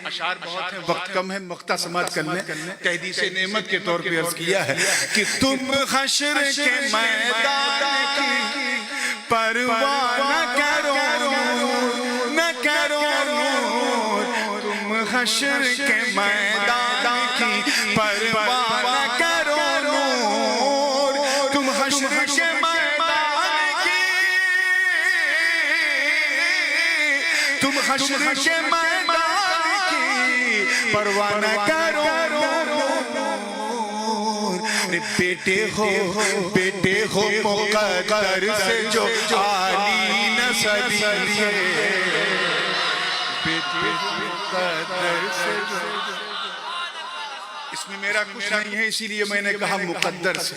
اشعار بہت ہیں وقت کم ہے مختصمات کر لیں تحدیث نعمت کے طور پہ عرض کیا ہے کہ تم حشر کے میدان کی پرواہ نہ کرو تم حشر کے میدان کی پرواہ نہ کرو تم حشر کے میدان کی تم حشر کے میدان کی پرواہ نہ کرو بیٹے ہو مقدر سے جو عالی نسبی بیٹے مقدر سے اس میں میرا کچھ نہیں ہے اسی لیے میں نے کہا مقدر سے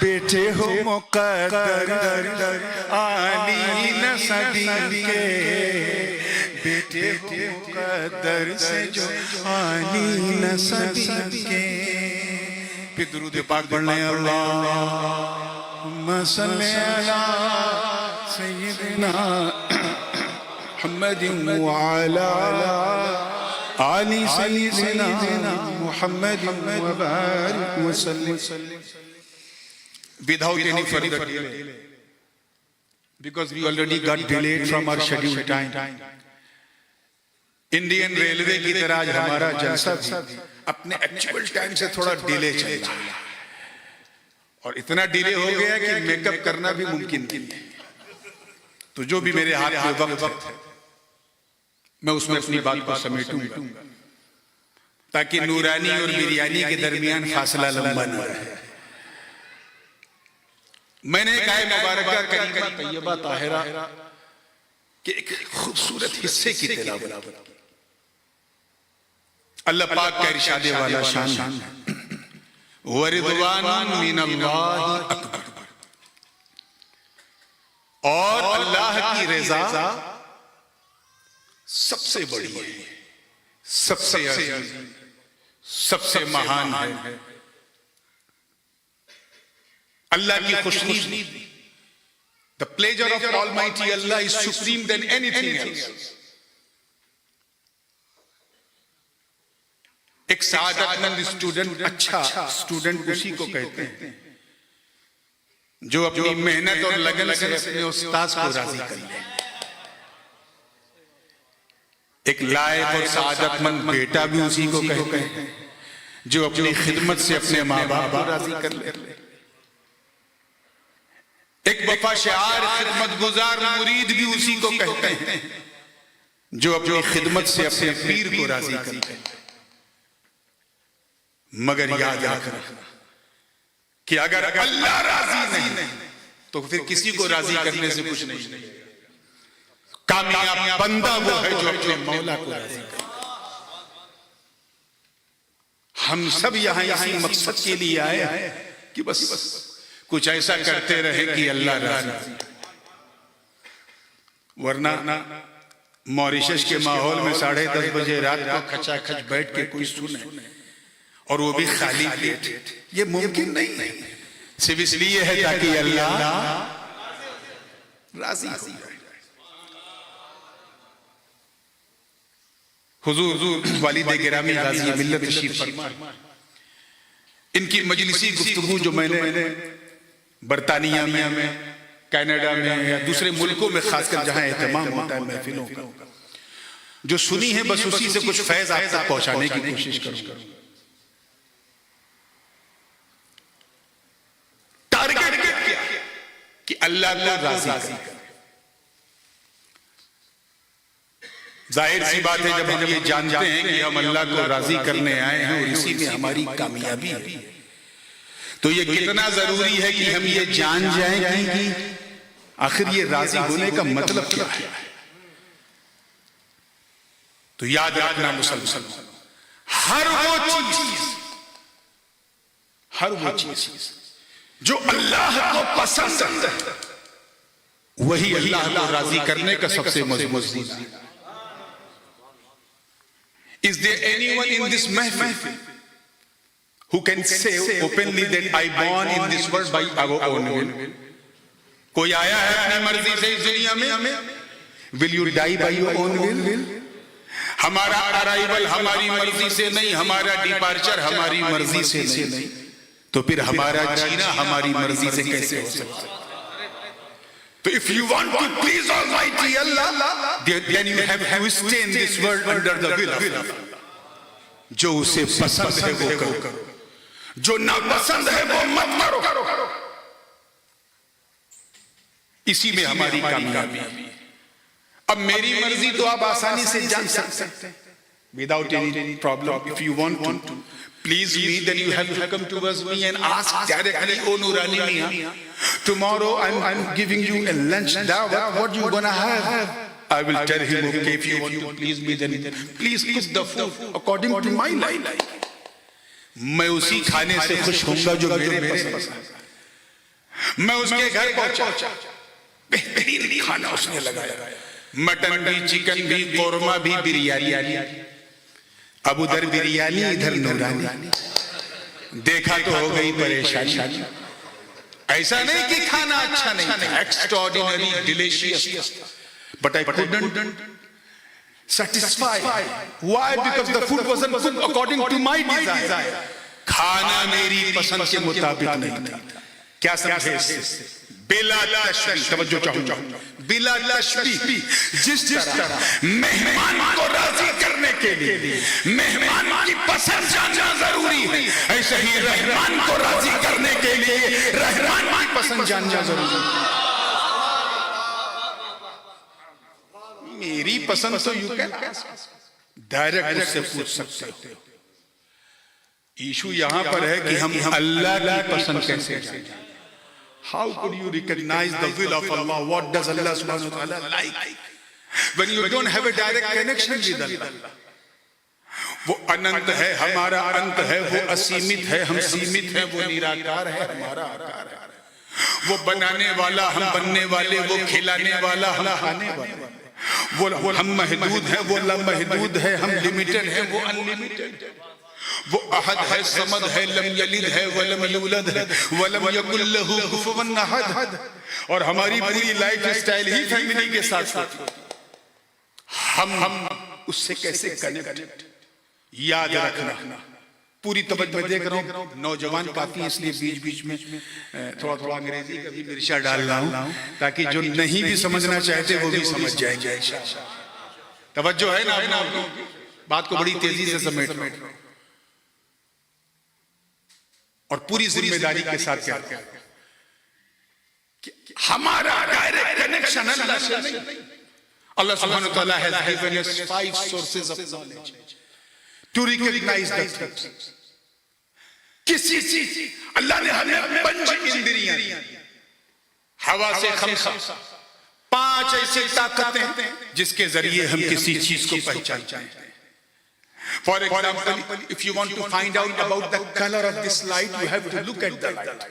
بیٹے ہو مقدر عالی نسبی کے بیٹے ہو مقدر سے جو عالی نسبی کے پھر درود پاک پڑھنے اللہم صلی علی سیدنا محمد وعلی آل سیدنا محمد وبارک وسلم without any further delay because we already got delayed from our scheduled time Indian railway کی طرح آج ہمارا جلسہ بھی اپنے ایکچول ٹائم سے تھوڑا ڈیلے چل رہا ہے اور اتنا ڈیلے ہو گیا کہ میک اپ کرنا بھی ممکن نہیں تو جو بھی میرے ہاتھ میں وقت ہے میں اس میں اپنی بات کو سمیٹوں گا تاکہ نورانی اور بریانی کے درمیان فاصلہ لمبا نہ رہے میں نے کہا مبارکہ کریمہ طیبہ طاہرہ کہ ایک خوبصورت حصے کی تلاوت اللہ پاک کا ارشاد والا شان وَرِضْوَانٌ مِّنَ اللَّهِ أَكْبَرُ اور اللہ کی رضا سب سے بڑی ہے سب سے عظیم سب سے مہان ہے اللہ کی خوشنودی The pleasure of Almighty Allah is supreme than anything else. ایک سعادت مند اسٹوڈنٹ اچھا اسٹوڈنٹ اسی کو کہتے ہیں جو اپنی محنت اور لگن سے اپنے استاد کو راضی کر لے ایک لائق اور سعادت مند بیٹا بھی اسی کو کہتے ہیں جو اپنی خدمت سے اپنے ماں باپ کو راضی کر لے ایک وفا شعار خدمت گزار مرید بھی اسی کو کہتے ہیں جو اپنی خدمت سے اپنے پیر کو راضی کرتے ہیں مگر یاد رکھنا کہ اگر اللہ راضی نہیں تو پھر کسی کو راضی کرنے سے کچھ نہیں کامیاب بندہ وہ ہے جو اپنے مولا کو راضی کرے ہم سب یہاں اسی مقصد کے لیے آئے ہیں کہ بس کچھ ایسا کرتے رہے کہ اللہ راضی ورنہ موریشس کے ماحول میں 10:30 بجے رات کو کھچا کھچ بیٹھ کے کوئی سنے اور وہ بھی خالی پیٹ یہ ممکن نہیں ہے صرف اس لیے ہے تاکہ اللہ راضی ہو جائے حضور والد گرامی غازی ملت تشریف فرمائے ان کی مجلسی گفتگو جو میں نے برطانیہ میں کینیڈا میں یا دوسرے ملکوں میں خاص کر جہاں اہتمام ہوتا ہے محفلوں کا جو سنی ہے بس اسی سے کچھ فیض آپ تک پہنچانے کی کوشش کروں گا ٹارگٹ کیا کہ اللہ کو راضی کرے ظاہر سی بات ہے جب ہم یہ جانتے ہیں کہ ہم اللہ کو راضی کرنے آئے ہیں اور اسی میں ہماری کامیابی ہے تو یہ کتنا ضروری ہے کہ ہم یہ جان جائیں کہ آخر یہ راضی ہونے کا مطلب کیا ہے تو یاد رکھنا مسلمان ہر وہ چیز جو اللہ کو پسند ہے وہی اللہ کو راضی کرنے کا سب سے مضبوط ذریعہ۔ Is there anyone in this mahfil who can say openly that I born in this world by our own will? کوئی آیا ہے اپنی مرضی سے اس دنیا میں؟ Will you die by your own will? ہمارا ارائیول ہماری مرضی سے نہیں، ہمارا ڈیپارچر ہماری مرضی سے نہیں، تو پھر ہمارا جینا ہماری مرضی سے کیسے ہو سکتا ہے؟ تو if you want to please Almighty Allah, then you have to stay in this world under the will of Allah. جو اسے پسند ہے وہ کرو، جو ناپسند ہے وہ مت کرو۔ اسی میں ہماری کامیابی ہے۔ اب میری مرضی تو آپ آسانی سے جان سکتے ہیں without any problem. If you want to please me, then you have to come towards me and ask directly, oh Nurani Mian, tomorrow I'm giving you a lunch dawah, what you gonna have? I will tell him, okay, if you want to please me, then please cook the food according to my life. میں اسی کھانے سے خوش ہوں گا جو میرے پسند ہے۔ میں اس کے گھر پہنچا، بہترین کھانا اس نے لگایا، مٹن بھی، چکن بھی، قورمہ بھی، بریانی۔ اب ادھر بریانی ادھر نورانی، دیکھا تو ہو گئی پریشانی۔ ایسا نہیں کہ کھانا اچھا نہیں تھا، ایکسٹراڈینری delicious, but I couldn't satisfy. Why? Because the food wasn't cooked according to my desire. کھانا میری پسند کے مطابق نہیں تھا۔ کیا سمجھے اس سے؟ بلا تشبیہ، توجہ چاہوں گا، بلا تشبیہ، جس طرح مہمان کو راضی کرنے کے لیے مہمان کی پسند جاننا ضروری ہے، ایسے ہی رحمان کو راضی کرنے کے لیے رحمان کی پسند جاننا ضروری ہے۔ میری پسند تو یو کین ڈائریکٹ اس سے پوچھ سکتے ہو۔ ایشو یہاں پر ہے کہ ہم اللہ کی پسند کیسے جانیں؟ How could you recognize the will of Allah? What does Allah subhanahu wa ta'ala like? When you don't have a direct connection with Allah. وہ اننت ہے، ہمارا انت ہے، وہ اسیمت ہے، ہم سیمت ہیں، وہ نیراکار ہے، ہمارا آکار ہے، وہ بنانے والا، ہم بننے والے، وہ کھلانے والا، ہم کھانے والے، وہ ہم محدود ہیں، وہ لامحدود ہے، ہم لیمیٹڈ ہیں، وہ انلیمیٹڈ ہے، وہ احد ہے، صمد ہے، لم یلد ہے ولم یولد ہے ولم یکن لہ کفوا احد، اور ہماری پوری لائف سٹائل ہی فیملی کے ساتھ ہم اس سے کیسے کنیکٹ؟ یاد رکھنا، پوری توجہ دیکھ رہا ہوں نوجوان کافی، اس لیے بیچ بیچ میں تھوڑا تھوڑا انگریزی کا بھی مرچا ڈال رہا ہوں تاکہ جو نہیں بھی سمجھنا چاہتے وہ بھی سمجھ جائیں گے۔ توجہ ہے نا آپ لوگوں کی؟ بات کو بڑی تیزی سے سمیٹ رہا ہوں اور پوری ذمہ داری کے ساتھ کہتا ہوں کہ ہمارا ڈائریکٹ کنیکشن اللہ سے نہیں۔ اللہ سبحانہ وتعالی has given us 5 sources of knowledge to recognize the things. کسی اللہ نے ہمیں 5 اندریاں، ہوا سے 5 5 ایسی طاقتیں جس کے ذریعے ہم کسی چیز کو پہچانتے ہیں۔ For example, if you want to find out about the color of this light, you have to look at the light.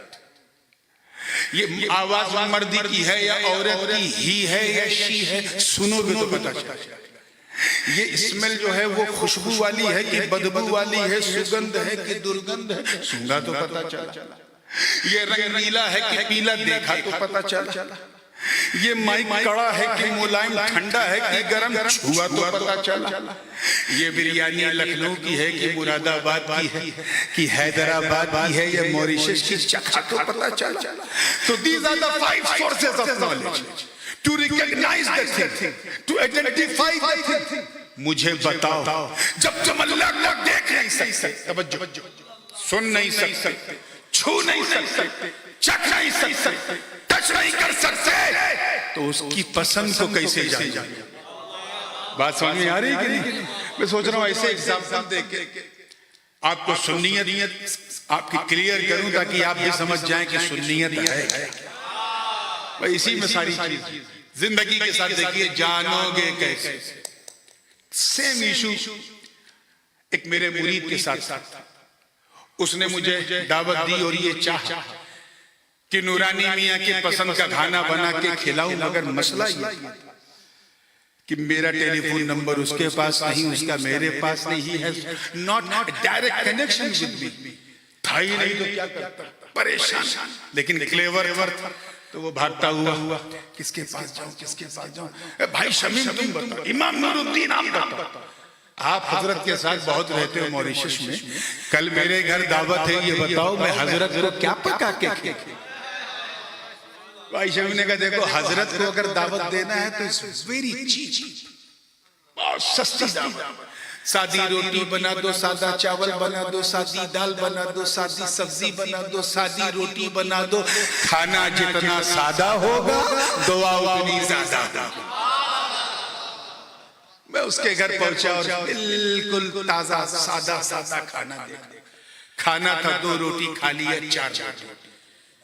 یہ آواز مردی کی ہے یا عورت کی ہی ہے یا شی ہے، سنو گے تو پتہ چلے۔ یہ اسمیل جو ہے وہ خوشبو والی ہے کہ بدبو والی ہے، سگندھ ہے کہ درگندھ ہے، سونگا تو پتہ چلا۔ یہ رنگ نیلا ہے کہ پیلا، دیکھا تو پتہ چلا۔ یہ مائک کڑا ہے کہ ملائم، ٹھنڈا ہے کہ گرم، چھوا تو پتہ چلا۔ یہ بریانی لکھنؤ کی ہے کہ مراد آباد کی ہے کہ حیدرآباد کی ہے یا موریشس کی، چکھا تو پتہ چلا۔ So these are the 5 sources of knowledge to recognize the thing, to identify the thing. مجھے بتاؤ، جب تم اللہ کو دیکھ نہیں سکتے، توجہ، سن نہیں سکتے، چھو نہیں سکتے، چکھ نہیں سکتے، ٹچ نہیں کر سکتے، تو اس کی پسند کو کیسے جانیں؟ بات سمجھ میں آ رہی ہے کہ نہیں؟ میں سوچ رہا ہوں ایسے ایگزامپل دے کے آپ کو سنیت آپ کی کلیئر کروں تاکہ آپ بھی سمجھ جائیں کہ سنیت ہے۔ اسی میں ساری چیز زندگی کے ساتھ دیکھیے، جانو گے کیسے۔ سیم ایشو ایک میرے مرید کے ساتھ تھا، اس نے مجھے دعوت دی اور یہ چاہا کہ نورانی میاں کی پسند کا کھانا بنا کے کھلاؤں، مگر مسئلہ یہ تھا کہ میرا ٹیلی فون نمبر اس کے پاس نہیں، اس کا میرے پاس نہیں ہے، not direct connection with me، تھا ہی نہیں تو کیا کرتا، پریشان، لیکن کلیور تھا تو وہ بھاگتا ہوا کس کے پاس جاؤں، کس کے پاس جاؤں، بھائی شمیم تم بتاؤ، امام نور الدین آپ بتاؤ۔ آپ حضرت کے ساتھ بہت رہتے ہو موریشس میں، کل میرے گھر دعوت ہے، یہ بتاؤ میں حضرت کو کیا پکا کے کھلاؤں؟ بھائی شمیم نے کہا دیکھو حضرت کو اگر دعوت دینا ہے تو it's very cheap، بہت سستی دعوت، سادی روٹی بنا دو، سادہ چاول بنا دو، سادی دال بنا دو، سادی سبزی بنا دو، سادی روٹی بنا دو، کھانا جتنا سادہ ہوگا دعا اتنی زیادہ ہوگی۔ میں اس کے گھر پہنچا اور بالکل تازہ سادہ کھانا دیکھا، کھانا تھا 2 روٹی کھا لیا 4 روٹی،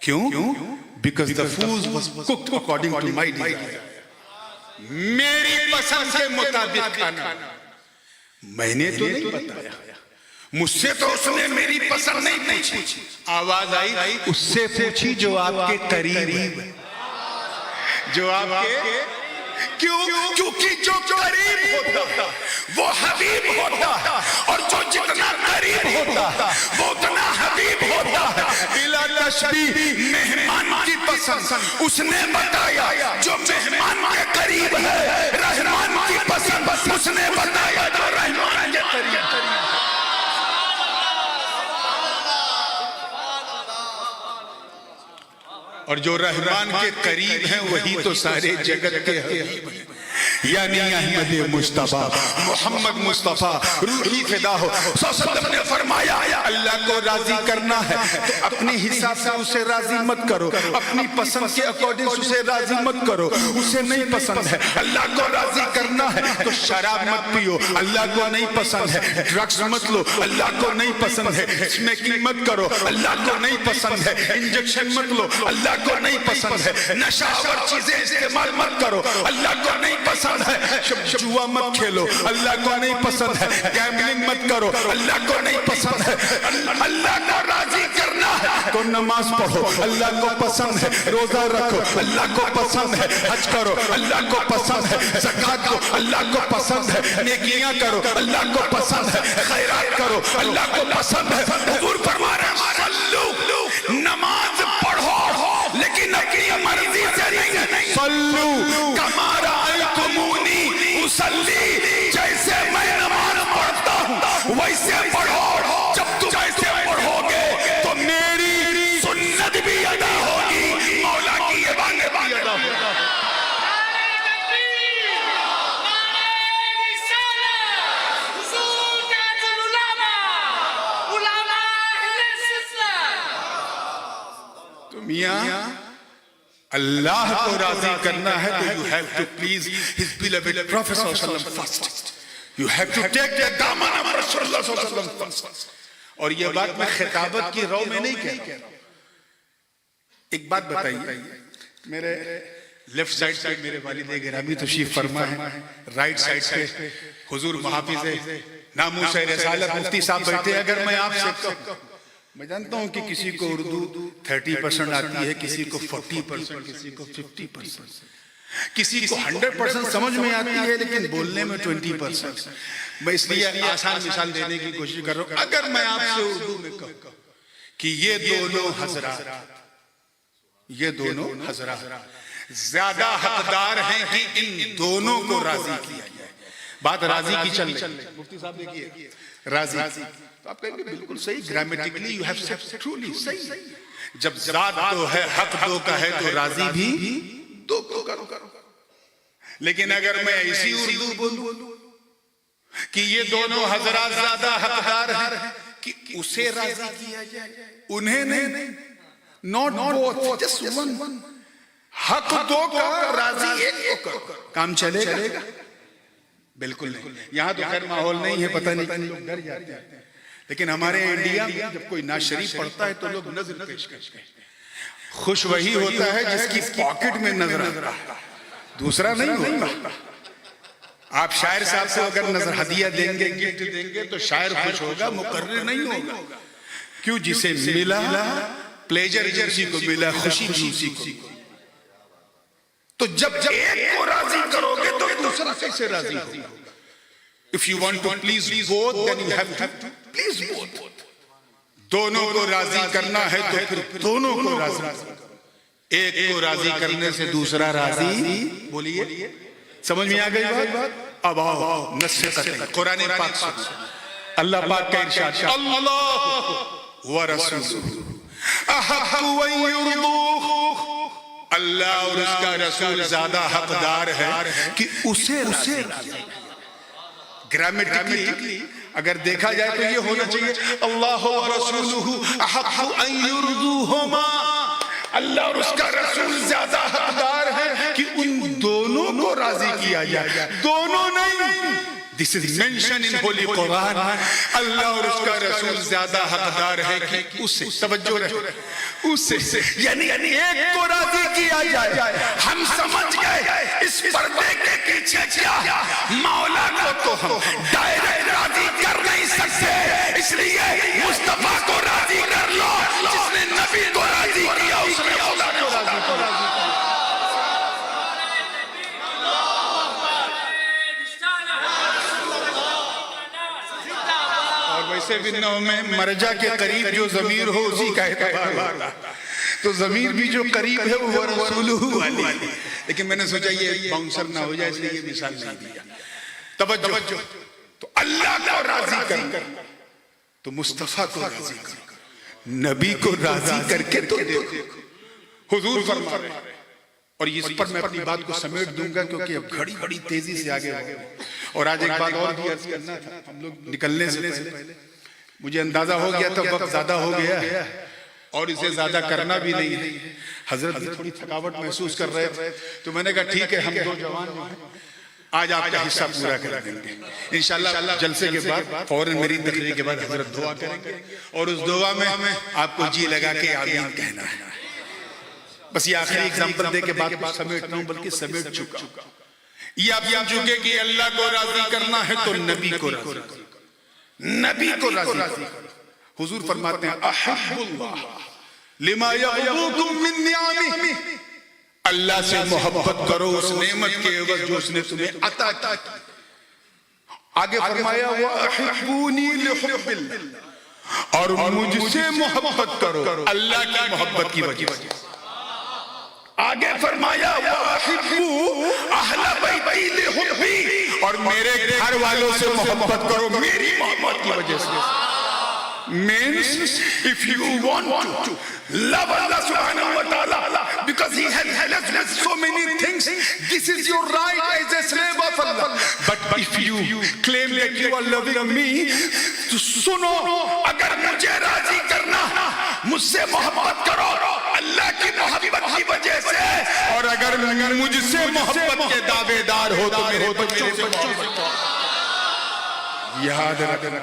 کیوں؟ because the food was cooked according to my desire، میری پسند کے مطابق کھانا، میں نے تو نہیں بتایا، مجھ سے تو اس نے میری پسند نہیں پوچھی، آواز آئی اس سے پوچھی جو آپ کے قریب ہے، جو آپ کے، کیونکہ جو قریب ہوتا وہ حبیب ہوتا، اور جو جتنا قریب ہوتا وہ اتنا حبیب ہوتا، بلا تشبیہ مہمان کی پسند اس نے بتایا جو مہمان کے قریب ہے، رحمان کی پسند اس نے بتایا جو رحمان کے قریب ہے۔ اور جو رحمان کے قریب ہیں وہی تو سارے جگت کے حبیب ہیں، یعنی احمد مصطفیٰ محمد مصطفیٰ روحی فدا ہو صلی اللہ علیہ وسلم نے فرمایا اللہ کو راضی کرنا ہے تو اپنی حساب سے اسے راضی مت کرو، اپنی پسند کے اکارڈنگ اسے راضی مت کرو، اسے نہیں پسند ہے اللہ کو راضی کرنا ہے تو شراب مت پیو، اللہ کو نہیں پسند ہے ڈرگز مت لو، اللہ کو نہیں پسند ہے اسمیکنگ مت کرو، اللہ کو نہیں پسند ہے انجیکشن مت لو، اللہ کو نہیں پسند ہے نشہ آور چیزیں استعمال مت کرو، اللہ کو نہیں پسند ہے جوا مت کھیلو، اللہ کو نہیں پسند ہے گیملنگ مت کرو، اللہ کو نہیں پسند ہے، اللہ کو راضی کرنا ہے تو نماز پڑھو، اللہ کو پسند ہے روزہ رکھو، اللہ کو پسند ہے حج کرو، اللہ کو پسند ہے زکات دو، اللہ کو پسند ہے نیکیاں کرو، اللہ کو پسند ہے خیرات کرو، اللہ کو پسند ہے۔ حضور فرما رہے ہیں صلو، نماز پڑھو لیکن اپنی مرضی سے نہیں، صلو کما رأیتمونی اصلی، جیسے میں نماز پڑھتا ہوں ویسے پڑھو، جب تم ایسے پڑھو گے تو میری سنت بھی ادا ہوگی، مولا کی عبادت بھی ادا ہوگی۔ میاں اللہ کو راضی کرنا ہے تو you have to please his beloved Prophet صلی اللہ علیہ وسلم first. You have to take the دامن of رسول اللہ صلی اللہ علیہ وسلم first. اور یہ بات میں خطابت کی رو میں نہیں کہہ رہا ہوں۔ ایک بات بتائیے، میرے لیفٹ سائڈ پہ میرے والد گرامی تشریف فرما ہے، رائٹ سائڈ پہ حضور محافظ ناموس رسالت مفتی صاحب بیٹھے، اگر میں آپ سے کہوں، میں جانتا ہوں کہ کسی کو اردو 30% آتی ہے، کسی کو 40%، کسی کو 50%، کسی کو 100% سمجھ میں آتی ہے لیکن بولنے میں 20%۔ میں اس لیے آسان مثال دینے کی کوشش کر رہا ہوں، اگر میں آپ سے اردو میں کہوں کہ یہ دونوں حضرات زیادہ حقدار ہیں کہ ان دونوں کو راضی کیا جائے، بات راضی کی چل رہی، مفتی صاحب دیکھیے راضی، تو آپ کہیں گے بالکل صحیح، grammatically you have said truly صحیح، جب ذات دو ہے حق دو کا ہے تو راضی بھی دو کو کرو، لیکن اگر میں ایسی اردو بولوں کہ یہ دونوں حضرات زیادہ حقدار ہیں کہ اسے راضی کیا جائے، انہیں نہیں، not both, just one، حق دو کا راضی ایک کو کرو، کام چلے گا؟ بالکل نہیں۔ یہاں تو خیر ماحول نہیں ہے، پتہ نہیں لوگ ڈر جاتے ہیں، لیکن ہمارے انڈیا میں جب کوئی نعت شریف پڑھتا ہے تو لوگ نظر پیش کرتے ہیں، خوش وہی ہوتا ہے جس کی پاکٹ میں نظر آتا ہے، دوسرا نہیں ہوتا۔ آپ شاعر صاحب کو اگر نظر ہدیہ دیں گے گفٹ دیں گے تو شاعر خوش ہوگا، مقرر نہیں ہوگا، کیوں؟ جسے ملا پلیجر بھی اسی کو ملا، خوشی بھی اسی کو۔ تو جب ایک کو راضی کرو گے تو دوسرا کیسے راضی ہوگا؟ If you want to please both, then you have to please both. دونوں کو راضی کرنا ہے تو پھر دونوں کو راضی کرو۔ ایک کو راضی کرنے سے دوسرا راضی، بولیے سمجھ میں آ گئی بات؟ اب آؤ نص قطعی قرآن پاک سے اللہ پاک کا ارشاد، اللہ ورسولہ احق ان یرضوہ، اللہ اور اس کا رسول زیادہ حقدار ہے کہ اسے گرامیٹکلی اگر دیکھا جائے تو یہ ہونا چاہیے اللہ ورسولہ احق ان یرضوہما، اللہ اور اس کا رسول زیادہ حقدار ہے کہ ان دونوں کو راضی کیا جائے، دونوں نہیں۔ This is mentioned in Holy Quran. اللہ اور اس کا رسول زیادہ حقدار ہے کہ اسے، توجہ رہے، اسے یعنی ایک کو راضی کیا جائے۔ ہم سمجھ گئے اس پردے کے پیچھے کیا، مولا کو تو ہم ڈائریکٹ راضی کر نہیں سکتے، اس لیے مصطفیٰ کو راضی کر لو، جس نے نبی کو راضی کیا اس نے مولا کو راضی کیا۔ ویسے بھی نو میں مرجع کے قریب جو ضمیر ہو اسی کا اعتبار ہوتا، تو ضمیر بھی جو قریب ہے وہ رسولہ والی، لیکن میں نے سوچا یہ باؤنسر نہ ہو جائے اس لیے یہ مثال نہیں دیا۔ توجہ، تو اللہ کو راضی کر تو مصطفیٰ کو راضی کر، نبی کو راضی کر کے تو دیکھو حضور فرما رہے ہیں۔ اور اس پر میں اپنی بات کو سمیٹ دوں گا کیونکہ اب گھڑی بڑی تیزی سے آگے ہو، اور آج ایک بات اور بھی عرض کرنا تھا، ہم لوگ نکلنے سے پہلے مجھے اندازہ ہو گیا تھا وقت زیادہ ہو گیا اور اسے زیادہ کرنا بھی نہیں ہے۔ حضرت بھی تھوڑی تھکاوٹ محسوس کر رہے تھے تو میں نے کہا ٹھیک ہے، ہم دو جوان آج آپ کا حصہ پورا کر دیں گے انشاءاللہ۔ جلسے کے بعد فوراً میری تقریر کے بعد حضرت دعا کریں گے اور اس دعا میں آپ کو جی لگا کے آمین کہنا ہے۔ بس یہ آخری ایگزامپل دے کے بعد کچھ سمیٹنا ہوں، بلکہ سمیٹ چکا۔ یہ آپ سمجھ چکے کہ اللہ کو راضی کرنا ہے تو نبی کو راضی کرو، نبی کو راضی کرو۔ حضور فرماتے ہیں احب اللہ لما یغبوکم من نعمہ، اللہ سے محبت کرو اس نعمت کے عوض جو اس نے تمہیں عطا کی۔ آگے فرمایا وَأَحِبُّونِي لِحُبِّ اللَّهِ، اور مجھ سے محبت کرو اللہ کی محبت کی وجہ سے۔ آگے فرمایا وَأَحِبُّوا أَهْلَ بَيْتِي لِحُبِّي، اور میرے گھر والوں سے محبت کرو میری محبت کی وجہ سے۔ Means if you want to love Allah subhanahu wa ta'ala because he has blessed with so many things, this is your right as a slave of Allah. But if you claim that you are loving me, تو سنو، اگر مجھے راضی کرنا مجھ سے محبت کرو اللہ کی محبت کی وجہ سے، اور اگر مجھ سے محبت کے دعوے دار ہو تو میرے بچوں سے محبت کرو۔ یاد رکھنا،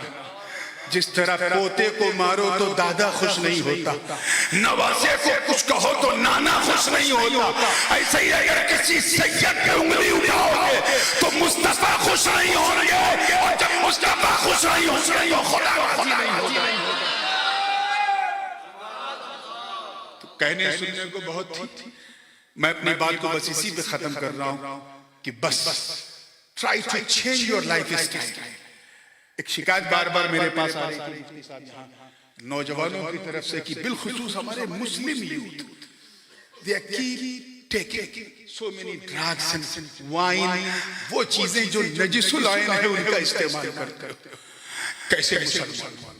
جس طرح پوتے کو مارو تو دادا خوش نہیں ہوتا، نواسے کو کچھ کہو تو نانا خوش نہیں ہوتا، ایسے ہی اگر کسی سید پہ انگلی اٹھاؤ گے تو مصطفیٰ خوش نہیں ہوں گے، اور جب مصطفیٰ خوش نہیں ہوں گے تو خدا خوش نہیں ہوگا۔ تو کہنے سننے کو بہت تھی، میں اپنی بات کو بس اسی پہ ختم کر رہا ہوں کہ بس try to change your lifestyle۔ ایک شکایت بار بار میرے پاس آ رہی تھی نوجوانوں کی طرف سے کہ بالخصوص ہمارے Muslim youth, they keep taking so many drugs and wine، وہ چیزیں جو نجس العین ہے ان کا استعمال کرتے ہو۔ کیسے مسلمان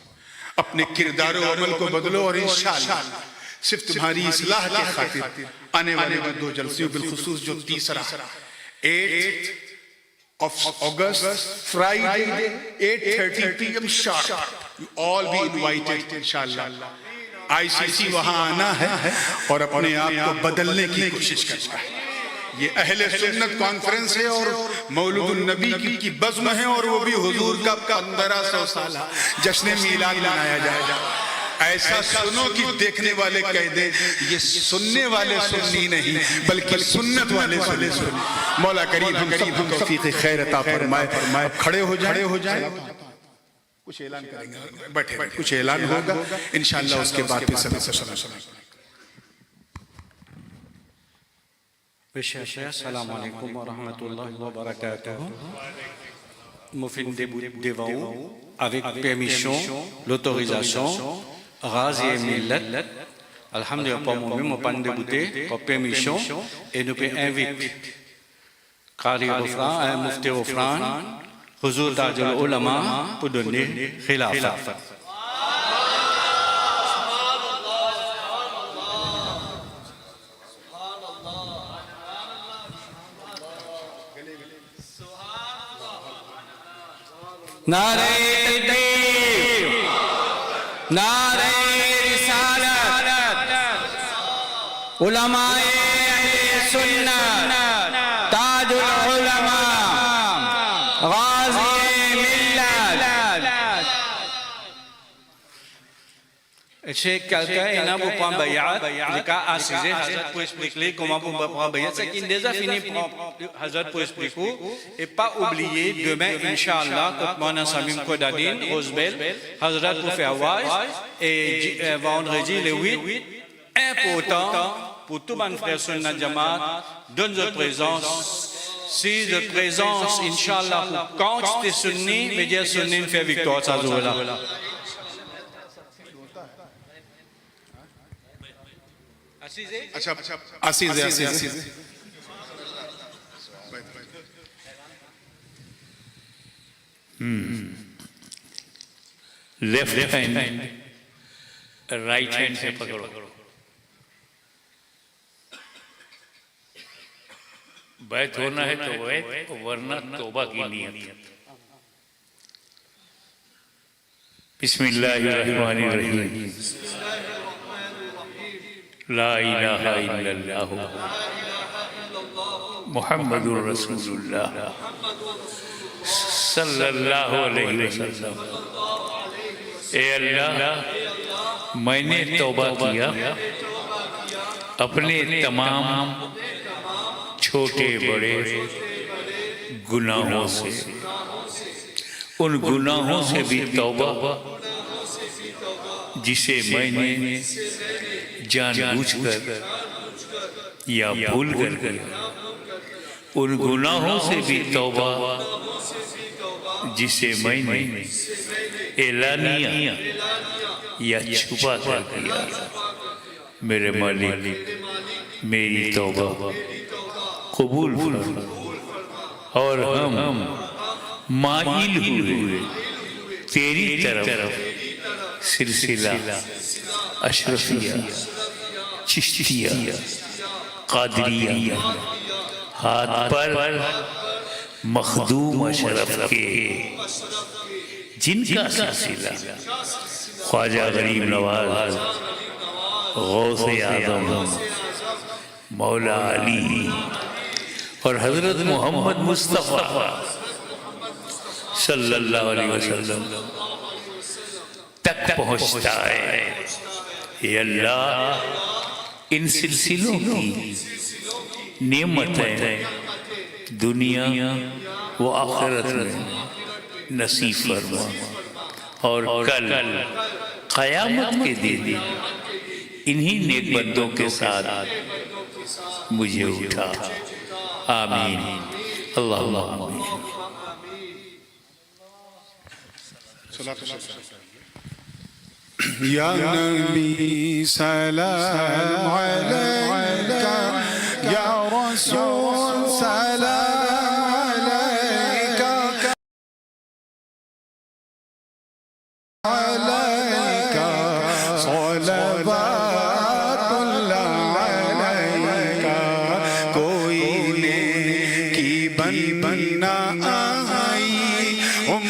اپنے کردار و عمل کو بدلو، اور انشاءاللہ صرف تمہاری اصلاح کے خاطر آنے والے دو جلسوں بالخصوص جو تیسرا 8 of August, Friday, 8:30 p.m. sharp. You all be invited, inshallah. ICC وہاں آنا ہے اور اپنے آپ کو بدلنے کی کوشش کرنا ہے۔ یہ اہل سنت کانفرنس ہے اور مولود النبی کی بزم ہے، اور وہ بھی حضور کا 1500 سالہ جشن میلاد منایا جائے گا۔ ایسا سنو کہ دیکھنے والے کہہ دیں یہ سننے والے سنی نہیں بلکہ سنت والے سنی۔ مولا کریم ہم سب کو توفیق خیر عطا فرمائے۔ کھڑے ہو جائیں۔ کچھ اعلان کریں گے, بیٹھے کچھ اعلان ہوگا انشاءاللہ, اس کے بعد پھر سب سے سنا. Assalamu alaikum wa rahmatullahi wa barakatuh. Nous finissons devant vous avec permission, l'autorisation, Razi et Millet. Alhamdulillah, pour moi-même, je pas débuté, pour permission, et nous pouvons inviter Qari Rufran, Mufti Rufran, Huzur Taj al-Ulama pour donner khilafat. نعرہ تکبیر, نعرہ رسالت, علماء اہل سنت, تاج العلماء, غازی ملت. C'est quelqu'un qui n'a pas de bayat, il a assisé Hazrat pour expliquer comment on peut prendre bayat. C'est qu'il déjà fini pour Hazrat pour expliquer. Et pas oublier, demain, Inch'Allah, quand Mona Samim Kodadin, Rosbel, Hazrat pour faire wise, et vendredi, le 8, important pour tout le monde frère Sunnat Jamaat, de notre présence. Si de présence, Inch'Allah, quand tu es sunni, veut dire sunni fait victoire, ça joue là. اچھا آسیز لیفٹ ہینڈ رائٹ ہینڈ سے پکڑو, بیعت ہونا ہے تو بیعت, ورنہ توبہ کی نیت. بسم اللہ الرحمن الرحیم. لا الہ الا اللہ محمد رسول اللہ صلی اللہ علیہ وسلم. اے اللہ, میں نے توبہ کیا اپنے تمام چھوٹے بڑے گناہوں سے. ان گناہوں سے بھی توبہ جسے میں نے جان بوجھ کر یا بھول کر کیا. ان گناہوں سے بھی توبہ جسے میں نے اعلانیہ یا چھپا کر کیا. میرے مالک, میری توبہ قبول فرما, اور ہم مائل ہوئے تیری طرف سلسلہ اشرفیہ, چشتیہ, قادریہ, ہاتھ پر مخدوم اشرف کے, جن کا سلسلہ خواجہ غریب نواز, غوث اعظم, مولا علی اور حضرت محمد مصطفیٰ صلی اللہ علیہ وسلم تک پہنچتا ہے. اے اللہ, ان سلسلوں کی نعمتیں دنیا و آخرت میں نصیب فرما, اور کل قیامت کے دن انہی نیک بندوں کے ساتھ مجھے اٹھا. آمین. اللہم آمین. یا نبی سلام علیکہ, یا رسول سلام